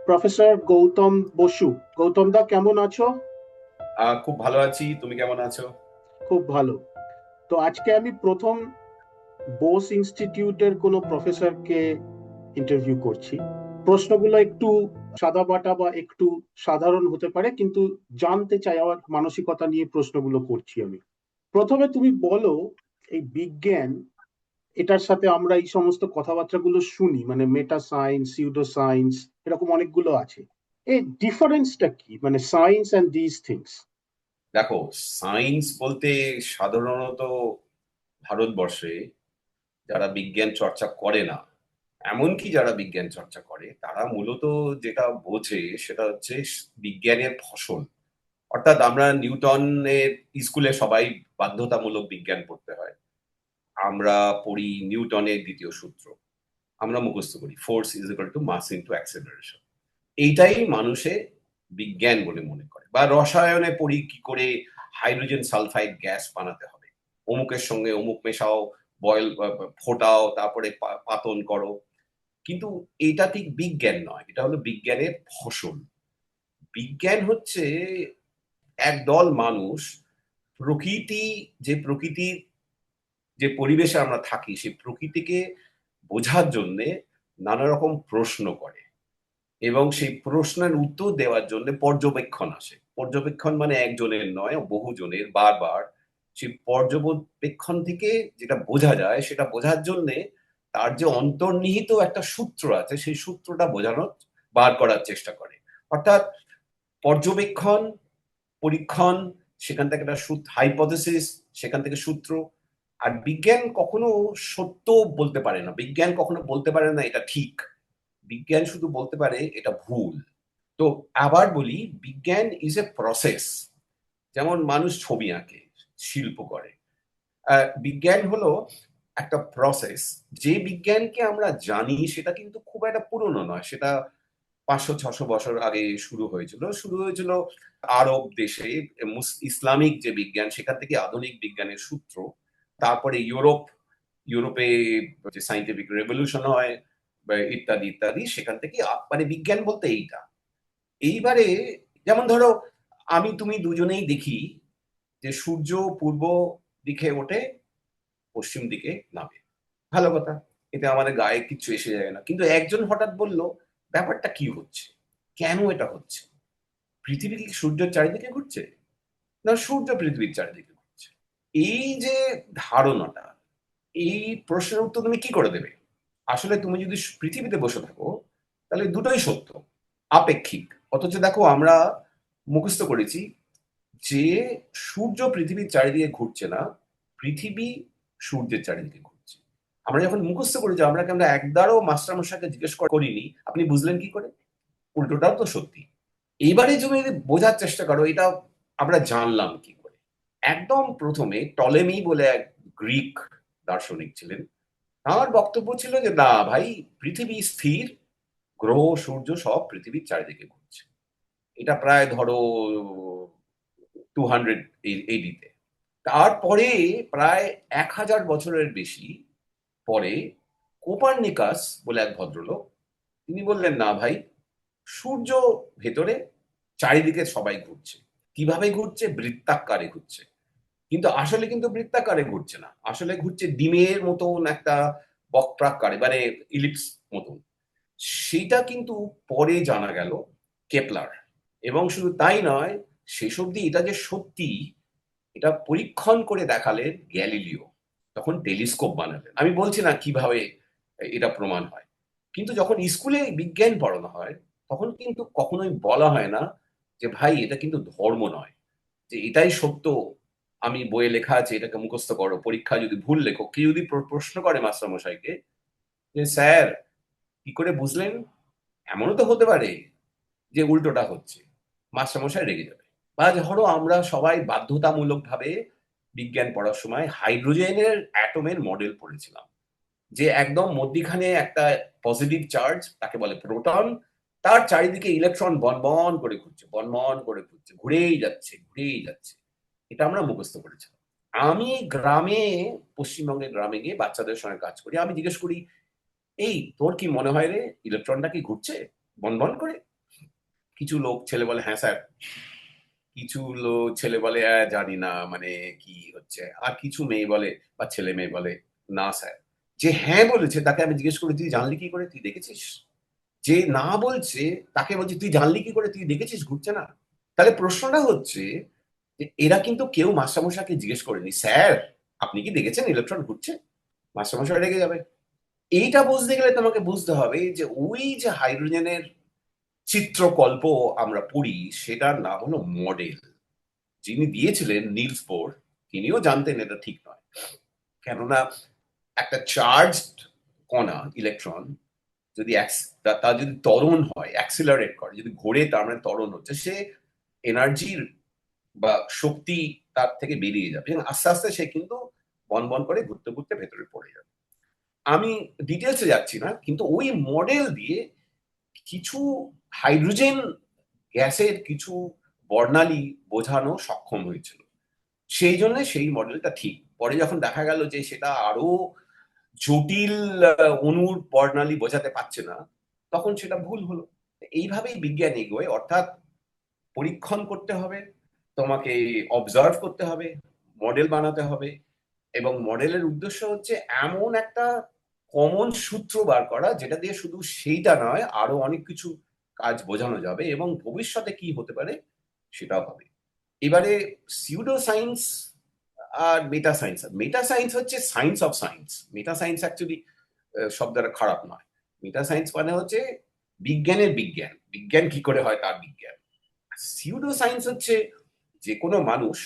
Professor Gautam Basu. Gautam দা, কেমন আছো? খুব ভালো আছি। তুমি কেমন আছো? খুব ভালো। তো আজকে আমি প্রথম বোস ইনস্টিটিউটের কোনো প্রফেসরকে ইন্টারভিউ করছি। প্রশ্নগুলো একটু সাদামাটা বা একটু সাধারণ হতে পারে, কিন্তু জানতে চাই আমার মানসিকতা নিয়ে প্রশ্নগুলো করছি আমি। প্রথমে তুমি বলো, এই বিজ্ঞান, এটার সাথে আমরা এই সমস্ত কথাবার্তাগুলো শুনি, মানে মেটা সায়েন্স, সিউডো সায়েন্স, এরকম অনেকগুলো আছে। এই ডিফারেন্সটা কি, মানে সায়েন্স অ্যান্ড দিস থিংস? দেখো, সায়েন্স বলতে সাধারণত ভারতবর্ষে যারা বিজ্ঞান চর্চা করে না, এমনকি যারা বিজ্ঞান চর্চা করে, তারা মূলত যেটা বোঝে সেটা হচ্ছে বিজ্ঞানের ফসল। অর্থাৎ আমরা নিউটনের স্কুলে সবাই বাধ্যতামূলক বিজ্ঞান পড়তে হয়। আমরা পড়ি নিউটনের দ্বিতীয় সূত্র, আমরা মুখস্থ করি force is equal to mass into acceleration. এইটাই মানুষে বিজ্ঞান বলে মনে করে। বা রসায়নে পড়ি কি করে হাইড্রোজেন সালফাইড গ্যাস বানাতে হবে, অমুকের সঙ্গে অমুক মেশাও, বয়েল, ফোটাও, তারপরে পাতন করো। কিন্তু এটা ঠিক বিজ্ঞান নয়, এটা হলো বিজ্ঞানের ফসল। বিজ্ঞান হচ্ছে একদল মানুষ প্রকৃতি, প্রকৃতির যে পরিবেশে আমরা থাকি সেই প্রকৃতিকে বোঝার জন্য নানা রকম প্রশ্ন করে, এবং সেই প্রশ্নের উত্তর দেওয়ার জন্য পর্যবেক্ষণ আসে। পর্যবেক্ষণ মানে একজনের নয়, বহুজনের, বারবার। সেই পর্যবেক্ষণ থেকে যেটা বোঝা যায় সেটা বোঝার জন্য তার যে অন্তর্নিহিত একটা সূত্র আছে সেই সূত্রটা বোঝানোর, বার করার চেষ্টা করে। অর্থাৎ পর্যবেক্ষণ, পরীক্ষণ, সেখান থেকে একটা সূত্র, হাইপোথেসিস, সেখান থেকে সূত্র। আর বিজ্ঞান কখনো সত্য বলতে পারে না, বিজ্ঞান কখনো বলতে পারে না এটা ঠিক, বিজ্ঞান শুধু বলতে পারে এটা ভুল। তো আবার বলি, বিজ্ঞান ইজ এ প্রসেস। যেমন মানুষ ছবি আঁকে, শিল্প করে, বিজ্ঞান হলো একটা প্রসেস। যে বিজ্ঞানকে আমরা জানি সেটা কিন্তু খুব একটা পুরনো নয়, সেটা 500-600 বছর আগে শুরু হয়েছিল আরব দেশে। ইসলামিক যে বিজ্ঞান, সেখান থেকে আধুনিক বিজ্ঞানের সূত্র। তারপরে ইউরোপে যে সাইন্টিফিক রেভলিউশন হয়, ইত্যাদি ইত্যাদি, সেখান থেকে মানে বিজ্ঞান বলতে এইটা। এইবারে যেমন ধরো, আমি তুমি দুজনেই দেখি যে সূর্য পূর্ব দিকে ওঠে, পশ্চিম দিকে নামে। ভালো কথা, এতে আমাদের গায়ে কিচ্ছু এসে যায় না। কিন্তু একজন হঠাৎ বলল, ব্যাপারটা কি হচ্ছে, কেন এটা হচ্ছে? পৃথিবী কি সূর্যের চারিদিকে ঘুরছে, না সূর্য পৃথিবীর চারিদিকে ঘুরছে? এই যে ধারণাটা, এই প্রশ্নের উত্তর তুমি কি করে দেবে? আসলে তুমি যদি পৃথিবীতে বসে থাকো, তাহলে দুটোই সত্য, আপেক্ষিক। অথচ দেখো, আমরা মুখস্থ করেছি যে সূর্য পৃথিবীর চারিদিকে ঘুরছে না, পৃথিবী সূর্যের চারিদিকে ঘুরছে। আমরা যখন মুখস্থ করেছি, আমরা একবারও মাস্টারমশাইকে জিজ্ঞেস করিনি আপনি বুঝলেন কি করে। উল্টোটাও তো সত্যি। এইবারে তুমি যদি বোঝার চেষ্টা করো এটা আমরা জানলাম কি করে। একদম প্রথমে টলেমি বলে এক গ্রিক দার্শনিক ছিলেন, তার বক্তব্য ছিল যে না ভাই, পৃথিবী স্থির, গ্রহ সূর্য সব পৃথিবীর চারিদিকে ঘুরছে। এটা প্রায় ধরো 200 এডিতে। তারপরে প্রায় 1000 বছরের বেশি পরে কোপার্নিকাস বলে এক ভদ্রলোক, তিনি বললেন না ভাই, সূর্য ভেতরে, চারিদিকে সবাই ঘুরছে। কিভাবে ঘুরছে? বৃত্তাকারে ঘুরছে। কিন্তু আসলে কিন্তু বৃত্তাকারে ঘুরছে না, আসলে ঘুরছে ডিমের মতন একটা বক্রাকারে, মানে ইলিপস মতন। সেটা কিন্তু পরে জানা গেল কেপলার। এবং শুধু তাই নয়, শেষ অবধি এটা যে সত্যি এটা পরীক্ষণ করে দেখালেন গ্যালিলিও, তখন টেলিস্কোপ বানালেন। আমি বলছি না কিভাবে এটা প্রমাণ হয়, কিন্তু যখন স্কুলে বিজ্ঞান পড়ানো হয় তখন কিন্তু কখনোই বলা হয় না যে ভাই এটা কিন্তু ধর্ম নয়, যে এটাই সত্য, আমি বইয়ে লেখা আছে এটাকে মুখস্থ করো, পরীক্ষা যদি ভুল লেখো। কেউ যদি প্রশ্ন করে মাস্টার মশাইকে যে স্যার কি করে বুঝলেন, এমনও তো হতে পারে যে উল্টোটা হচ্ছে, মাস্টারমশাই রেগে যাবে। বা ধরো আমরা সবাই বাধ্যতামূলক ভাবে বিজ্ঞান পড়ার সময় হাইড্রোজেনের অ্যাটমের মডেল পড়েছিলাম, যে একদম মধ্যিখানে একটা পজিটিভ চার্জ, তাকে বলে প্রোটন, তার চারিদিকে ইলেকট্রন বনবন করে ঘুরছে, বনবন করে ঘুরছে, ঘুরেই যাচ্ছে, ঘুরেই যাচ্ছে। এটা আমরা মুখস্থ করেছিলাম। আমি গ্রামে, পশ্চিমবঙ্গের গ্রামে গিয়ে বাচ্চাদের সঙ্গে কাজ করি, আমি জিজ্ঞেস করি, এই তোর কি মনে হয় রে, ইলেকট্রনটা কি ঘুরছে বনবন করে? কিছু লোক ছেলে বলে হ্যাঁ স্যার, কিছু ছেলে বলে জানি না মানে কি হচ্ছে, আর কিছু মেয়ে বলে বা ছেলে মেয়ে বলে না স্যার। যে হ্যাঁ বলেছে তাকে আমি জিজ্ঞেস করি তুই জানলি কি করে, তুই দেখেছিস? যে না বলছে তাকে বলছি তুই জানলি কি করে, তুই দেখেছিস ঘুরছে না? তাহলে প্রশ্নটা হচ্ছে যে এরা কিন্তু কেউ মাস্টারমশাইকে জিজ্ঞেস করেনি, স্যার আপনি কি দেখেছেন ইলেকট্রন ঘুরছে? মাস্টারমশাই রেগে যাবে। এইটা বুঝতে গেলে তোমাকে বুঝতে হবে যে ওই যে হাইড্রোজেনের চিত্রকল্প আমরা পড়ি, সেটার নাম হলো মডেল। যিনি দিয়েছিলেন নিলস বোর, তিনিও জানতেন এটা ঠিক নয়। কেননা একটা চার্জড কণা ইলেকট্রন যদি তার যদি ত্বরণ হয়, অ্যাক্সিলারেট করে, যদি ঘোরে তার মানে ত্বরণ হচ্ছে, সে এনার্জির বা শক্তি তার থেকে বেরিয়ে যাবে এবং আস্তে আস্তে সে কিন্তু বন বন করে ঘুরতে ঘুরতে ভেতরে পড়ে যাবে। আমি ডিটেলসে যাচ্ছি না, কিন্তু ওই মডেল দিয়ে কিছু হাইড্রোজেন গ্যাসের কিছু বর্ণালী বোঝানো সক্ষম হয়েছিল। সেই জন্য সেই মডেলটা ঠিক। পরে যখন দেখা গেল যে সেটা আরো জটিল অণুর বর্ণালী বোঝাতে পারছে না, তখন সেটা ভুল হলো। এইভাবেই বিজ্ঞান এগোয়, অর্থাৎ পরীক্ষণ করতে হবে, তোমাকে অবজার্ভ করতে হবে, মডেল বানাতে হবে, এবং মডেলের উদ্দেশ্য হচ্ছে এমন একটা কমন সূত্র বার করা যেটা দিয়ে শুধু সেইটা নয় আরো অনেক কিছু কাজ বোঝানো যাবে এবং ভবিষ্যতে কি হতে পারে সেটাও হবে। এবারে সিউডো সায়েন্স আর মেটা সায়েন্স। মেটা সায়েন্স হচ্ছে science of science. Meta science actually শব্দটা খারাপ নয়। মেটা সায়েন্স মানে হচ্ছে বিজ্ঞানের বিজ্ঞান, বিজ্ঞান কি করে হয় তার বিজ্ঞান। সিউডো সায়েন্স হচ্ছে যে কোনো মানুষ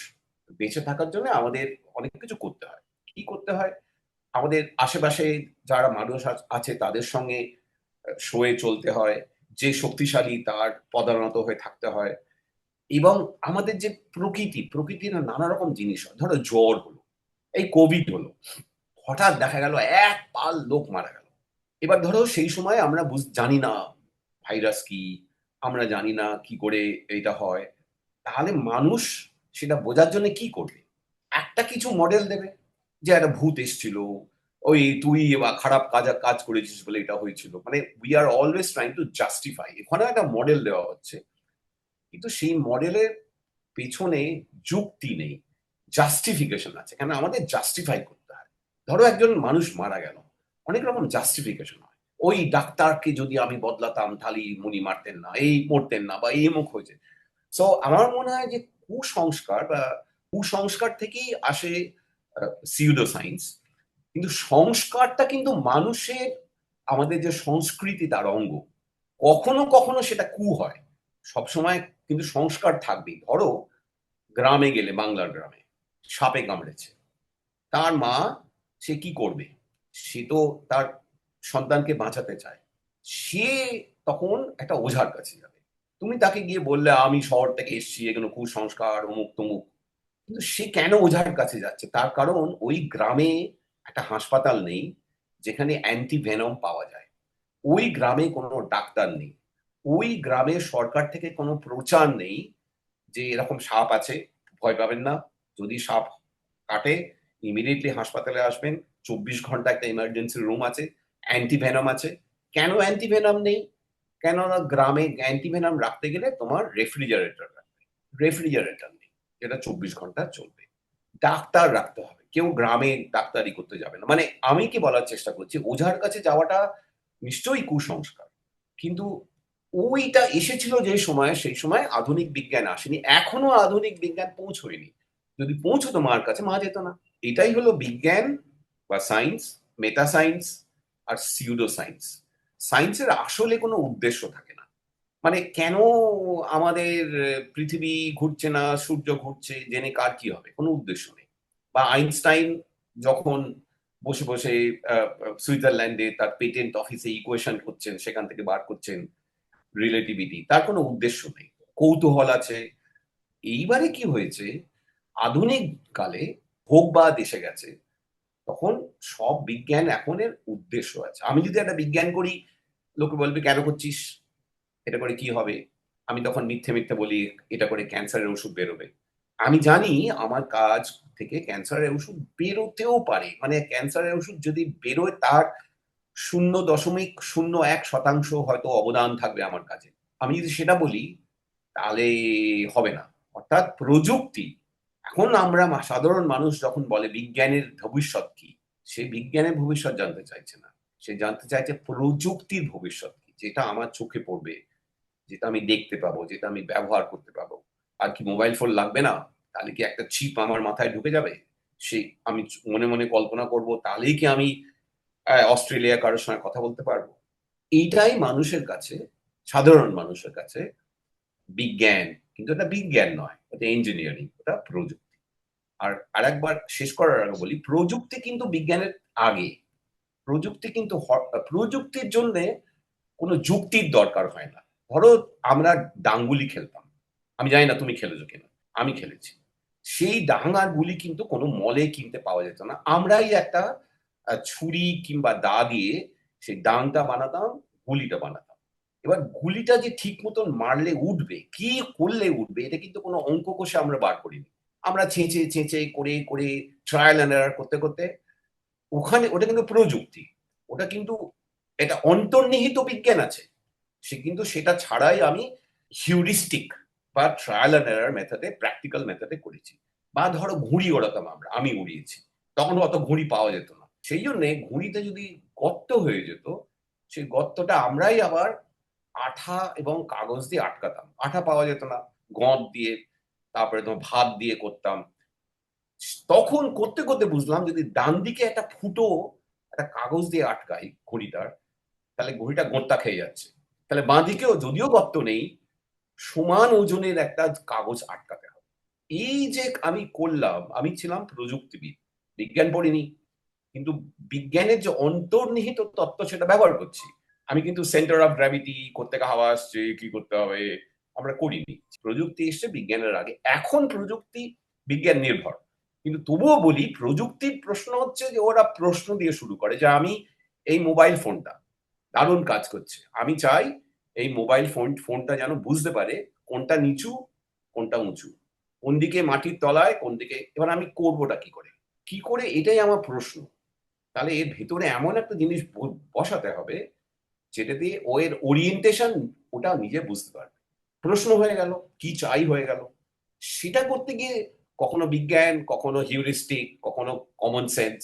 বেঁচে থাকার জন্য আমাদের অনেক কিছু করতে হয়। কি করতে হয়? আমাদের আশেপাশে যারা মানুষ আছে তাদের সঙ্গে সয়ে চলতে হয়, যে শক্তিশালী তার পদানত হয়ে থাকতে হয়, এবং আমাদের যে প্রকৃতির নানা রকম জিনিস হয়। ধরো জ্বর হলো, এই কোভিড হলো, হঠাৎ দেখা গেল এক পাল লোক মারা গেল। এবার ধরো সেই সময় আমরা জানি না ভাইরাস কি, আমরা জানি না কি করে এটা হয়। তাহলে মানুষ সেটা বোঝার জন্য কি করবে? একটা কিছু মডেল দেবে, যে একটা ভূত এসেছিল, ওই তুই বা খারাপ কাজ করেছিস বলে এটা হয়েছিল। মানে we are always trying to justify. এখানে একটা মডেল দেওয়া হচ্ছে, কিন্তু সেই মডেলের পেছনে যুক্তি নেই, জাস্টিফিকেশন আছে। কেন আমাদের জাস্টিফাই করতে হয়? ধরো একজন মানুষ মারা গেল, অনেক রকম জাস্টিফিকেশন হয়। ওই ডাক্তারকে যদি আমি বদলাতাম তাহলে উনি মারতেন না, এই মরতেন না, বা এই মুখ হয়েছে। সো আমার মনে হয় যে কুসংস্কার থেকেই আসে সিউডো সায়েন্স। কিন্তু সংস্কারটা কিন্তু মানুষের, আমাদের যে সংস্কৃতি তার অঙ্গ। কখনো কখনো সেটা হয়, সবসময় কিন্তু সংস্কার থাকবেই। ধরো গ্রামে গেলে, বাংলার গ্রামে সাপে কামড়েছে, তার মা সে কি করবে? সে তো তার সন্তানকে বাঁচাতে চায়। সে তখন একটা ওঝার কাছে যাবে। তুমি তাকে গিয়ে বললে আমি শহর থেকে এসেছি, এগুলো কুসংস্কার অমুক তমুক। কিন্তু সে কেন ওঝার কাছে যাচ্ছে? তার কারণ ওই গ্রামে একটা হাসপাতাল নেই যেখানে অ্যান্টিভেনম পাওয়া যায়। ওই গ্রামে কোনো ডাক্তার নেই। ওই গ্রামে সরকার থেকে কোনো প্রচার নেই যে এরকম সাপ আছে, ভয় পাবেন না, যদি সাপ কাটে ইমিডিয়েটলি হাসপাতালে আসবেন, 24 ঘন্টা একটা ইমার্জেন্সি রুম আছে, অ্যান্টিভেনম আছে। কেন অ্যান্টিভেনম নেই? কেননা গ্রামে অ্যান্টিভেনম রাখতে গেলে তোমার রেফ্রিজারেটর রাখবে, রেফ্রিজারেটর নেই যেটা 24 ঘন্টা চলবে। ডাক্তার রাখতে হবে, কেউ গ্রামে ডাক্তারি করতে যাবে না। মানে আমি কি বলার চেষ্টা করছি, ওঝার কাছে যাওয়াটা নিশ্চয়ই কুসংস্কার, কিন্তু ওইটা এসেছিল যে সময়, সেই সময় আধুনিক বিজ্ঞান আসেনি, এখনো আধুনিক বিজ্ঞান পৌঁছয়নি। যদি পৌঁছতো মার কাছে, মা যেত না। এটাই হলো বিজ্ঞান বা সায়েন্স, মেটা সায়েন্স আর সিউডো সায়েন্স। সায়েন্সের আসলে কোনো উদ্দেশ্য থাকে না। মানে কেন আমাদের পৃথিবী ঘুরছে না, সূর্য ঘুরছে, জেনে কার কি হবে? কোনো উদ্দেশ্য নেই। বা আইনস্টাইন যখন বসে বসে সুইজারল্যান্ডে তার পেটেন্ট অফিসে ইকুয়েশন করছেন, সেখান থেকে বার করছেন রিলেটিভিটি, তার কোনো উদ্দেশ্য নেই, কৌতূহল আছে। এইবারে কি হয়েছে, আধুনিক কালে ভোগবাদ এসে গেছে, তখন সব বিজ্ঞান এখন এর উদ্দেশ্য আছে। আমি যদি একটা বিজ্ঞান করি, লোকে বলবে কেন করছিস, এটা করে কি হবে? আমি তখন মিথ্যে মিথ্যে বলি এটা করে ক্যান্সারের ওষুধ বেরোবে। আমি জানি আমার কাজ থেকে ক্যান্সারের ওষুধ বেরোতেও পারে, মানে ক্যান্সারের ওষুধ যদি বেরোয় তার 0.01% হয়তো অবদান থাকবে আমার কাছে। আমি যদি সেটা বলি তাহলে হবে না। অর্থাৎ প্রযুক্তি, এখন আমরা সাধারণ মানুষ যখন বলে বিজ্ঞানের ভবিষ্যৎ কি, সে বিজ্ঞানের ভবিষ্যৎ জানতে চাইছে না, সে জানতে চাইছে প্রযুক্তির ভবিষ্যৎ কি, যেটা আমার চোখে পড়বে, যেটা আমি দেখতে পাবো, যেটা আমি ব্যবহার করতে পাবো। আর কি মোবাইল ফোন লাগবে না? তাহলে কি একটা চিপ আমার মাথায় ঢুকে যাবে, সেই আমি মনে মনে কল্পনা করব, তাহলেই কি আমি অস্ট্রেলিয়া কারোর সঙ্গে কথা বলতে পারবো? এইটাই মানুষের কাছে, সাধারণ মানুষের কাছে বিজ্ঞান। কিন্তু এটা বিজ্ঞান নয়, এটা ইঞ্জিনিয়ারিং, এটা প্রযুক্তি। আর আরেকবার শেষ করার আগে বলি, প্রযুক্তি কিন্তু বিজ্ঞানের আগে। প্রযুক্তি কিন্তু প্রযুক্তির জন্য কোনো যুক্তির দরকার হয় না। ধরো আমরা ডাংগুলি খেলতাম, আমি জানি না তুমি খেলেছো কিনা, আমি খেলেছি। সেই ডাং আর গুলি কিন্তু কোনো মলে কিনতে পাওয়া যেত না, আমরাই একটা ছুরি কিংবা দা দিয়ে সেই ডাংটা বানাতাম, গুলিটা বানাতাম। এবার গুলিটা যে ঠিক মতন মারলে উঠবে, কি করলে উঠবে, এটা কিন্তু কোনো অঙ্ক কষে আমরা বার করিনি। আমরা চেঁচে চেঁচে করে করে ট্রায়াল এন্ড এরর করতে করতে ওখানে, ওটা কিন্তু প্রযুক্তি, ওটা কিন্তু এটা অন্তর্নিহিত বিজ্ঞান আছে। সে কিন্তু সেটা ছাড়াই আমি হিউরিস্টিক বা ট্রায়াল এন্ড এরর মেথডে, প্র্যাকটিক্যাল মেথডে করেছি। বা ধরো ঘুড়ি ওড়াতাম আমরা, আমি উড়িয়েছি, তখন অত ঘুড়ি পাওয়া যেত না, সেই জন্য ঘুড়িতে যদি গর্ত হয়ে যেত, সেই গর্তটা আমরাই আবার আঠা এবং কাগজ দিয়ে আটকাতাম। আঠা পাওয়া যেত না, গঁদ দিয়ে, তারপরে তোমার ভাত দিয়ে করতাম। তখন করতে করতে বুঝলাম যদি ডান দিকে একটা ফুটো একটা কাগজ দিয়ে আটকাই ঘড়িটার, তাহলে ঘড়িটা গোঁত্তা খেয়ে যাচ্ছে। তাহলে বাঁ দিকেও যদিও গর্ত নেই, সমান ওজনের একটা কাগজ আটকাতে হবে। এই যে আমি করলাম, আমি ছিলাম প্রযুক্তিবিদ, বিজ্ঞান পড়িনি, কিন্তু বিজ্ঞানের যে অন্তর্নিহিত তত্ত্ব সেটা ব্যবহার করছি। আমি কিন্তু সেন্টার অফ গ্র্যাভিটি, কোত্থেকে হাওয়া আসছে, কি করতে হবে, আমরা করিনি। প্রযুক্তি এসছে বিজ্ঞানের আগে, এখন প্রযুক্তি বিজ্ঞান নির্ভর। কিন্তু তবুও বলি, প্রযুক্তির প্রশ্ন হচ্ছে যে ওরা প্রশ্ন দিয়ে শুরু করে যে আমি এই মোবাইল ফোনটা দারুণ কাজ করছে, আমি চাই এই মোবাইল ফোনটা যেন বুঝতে পারে কোনটা নিচু কোনটা উঁচু, কোন দিকে মাটির তলায়, কোন দিকে, এবার আমি করবোটা কি করে, কি করে, এটাই আমার প্রশ্ন। তাহলে এর ভেতরে এমন একটা জিনিস বসাতে হবে যেটা দিয়ে ও এর ওরিয়েন্টেশন ওটা নিজে বুঝতে পারবে। প্রশ্ন হয়ে গেল, কি চাই হয়ে গেল। সেটা করতে গিয়ে কখনো বিজ্ঞান, কখনো হিউরিস্টিক, কখনো কমন সেন্স,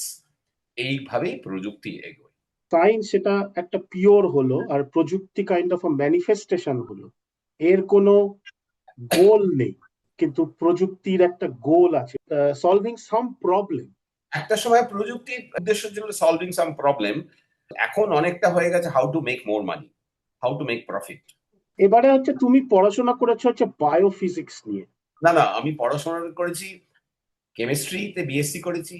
এইভাবেই প্রযুক্তি এগোয়। সায়েন্স সেটা একটা পিওর হলো, আর প্রযুক্তি কাইন্ড অফ ম্যানিফেস্টেশন হলো। এর কোনো গোল নেই, কিন্তু প্রযুক্তির একটা গোল আছে, সলভিং সাম প্রবলেম। একটা সময় প্রযুক্তির উদ্দেশ্য ছিল সলভিং সাম প্রবলেম, এখন অনেকটা হয়ে গেছে how to make more money, how to make profit. এবারে হচ্ছে তুমি পড়াশোনা করেছো হচ্ছে বায়োফিজিক্স নিয়ে। না না, আমি পড়াশোনা করেছি, কেমিস্ট্রিতে বিএসসি করেছি,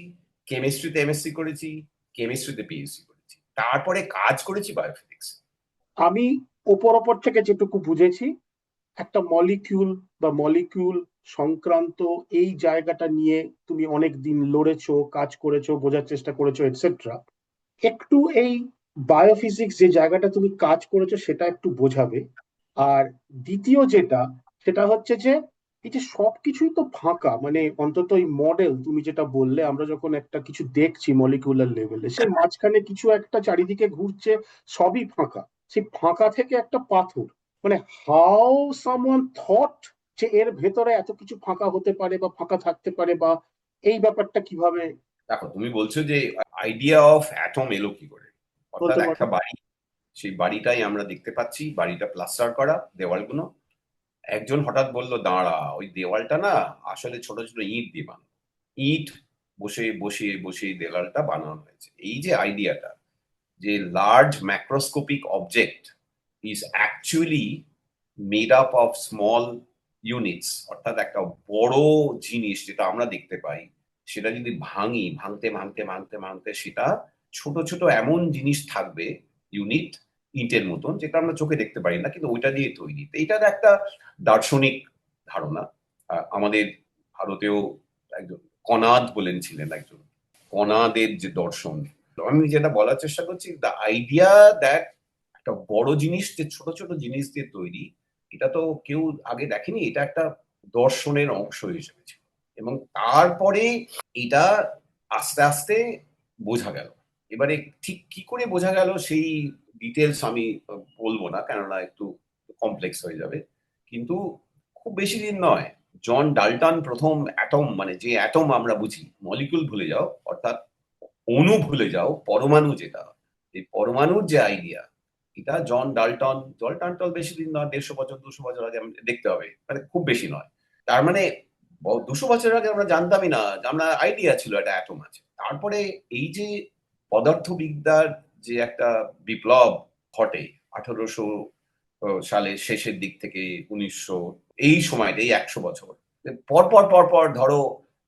কেমিস্ট্রিতে এমএসসি করেছি, কেমিস্ট্রিতে পিএইচডি করেছি, তারপরে কাজ করেছি বায়োফিজিক্স। আমি ওপর ওপর থেকে যেটুকু বুঝেছি, একটা মলিকিউল বা মলিকিউল সংক্রান্ত এই জায়গাটা নিয়ে তুমি অনেক দিন লড়েছো, কাজ করেছো, বোঝার চেষ্টা করেছো, এটসেট্রা। একটু এই বায়োফিজিক্স যে জায়গাটা তুমি কাজ করেছো সেটা একটু বোঝাবে। আর দ্বিতীয় যেটা, সেটা হচ্ছে যে এই যে সবকিছুই তো ফাঁকা, মানে অন্তত এই মডেল তুমি যেটা বললে, আমরা যখন একটা কিছু দেখছি মলিকুলার লেভেলে, সে মাঝখানে কিছু একটা চারিদিকে ঘুরছে, সবই ফাঁকা। সেই ফাঁকা থেকে একটা পাথর, মানে হাউ সামওয়ান থট যে এর ভেতরে এত কিছু ফাঁকা হতে পারে বা ফাঁকা থাকতে পারে, বা এই ব্যাপারটা কিভাবে দেখো, তুমি বলছো যে আইডিয়া অফ অ্যাটম এলো কি করে। অর্থাৎ বলতে পারো? একটা বাড়ি, সেই বাড়িটাই আমরা দেখতে পাচ্ছি, বাড়িটা প্লাস্টার করা, দেওয়ালগুলো। একজন হঠাৎ বলল, দাঁড়া, ওই দেওয়ালটা না আসলে ছোট ছোট ইট দিয়ে বানানো, ইট বসিয়ে বসিয়ে বসিয়ে দেওয়ালটা বানানো হয়েছে। এই যে আইডিয়াটা, যে large macroscopic object is actually made up of small units, অর্থাৎ একটা বড় জিনিস যেটা আমরা দেখতে পাই, সেটা যদি ভাঙি, ভাঙতে ভাঙতে ভাঙতে ভাঙতে সেটা ছোট ছোট এমন জিনিস থাকবে, ইউনিট, ইটের মতন, যেটা আমরা চোখে দেখতে পারি না, কিন্তু ওইটা দিয়ে তৈরি। তো এটার একটা দার্শনিক ধারণা। আমাদের ভারতেও একজন কনাদ বলেন ছিলেন, একজন কনাদের যে দর্শন। আমি যেটা বলার চেষ্টা করছি, দ্য আইডিয়া দ্যাট একটা বড় জিনিস যে ছোট ছোট জিনিস দিয়ে তৈরি, এটা তো কেউ আগে দেখেনি, এটা একটা দর্শনের অংশ হিসেবে ছিল। এবং তারপরে এটা আস্তে আস্তে বোঝা গেল। এবারে ঠিক কি করে বোঝা গেল সেই ডিটেলস আমি বলবো না, কেননা একটু কমপ্লেক্স হয়ে যাবে, কিন্তু খুব বেশি দিন নয়। জন ডাল্টন প্রথম অ্যাটম, মানে যে অ্যাটম আমরা বুঝি, মলিকুল ভুলে যাও, অর্থাৎ অণু ভুলে যাও, পরমাণু যেটা, এই পরমাণুর যে আইডিয়া, এটা জন ডাল্টন বেশি দিন নয়, 150 বছর 200 বছর আগে দেখতে হবে, মানে খুব বেশি নয়। তার মানে 200 বছর আগে আমরা জানতামই না, আমরা আইডিয়া ছিল একটা অ্যাটম আছে। তারপরে এই যে পদার্থবিদ্যার যে একটা বিপ্লব ঘটে 1800 সালের শেষের দিক থেকে 1900, এই সময়টা, এই 100 বছর পর পর পর পর ধরো,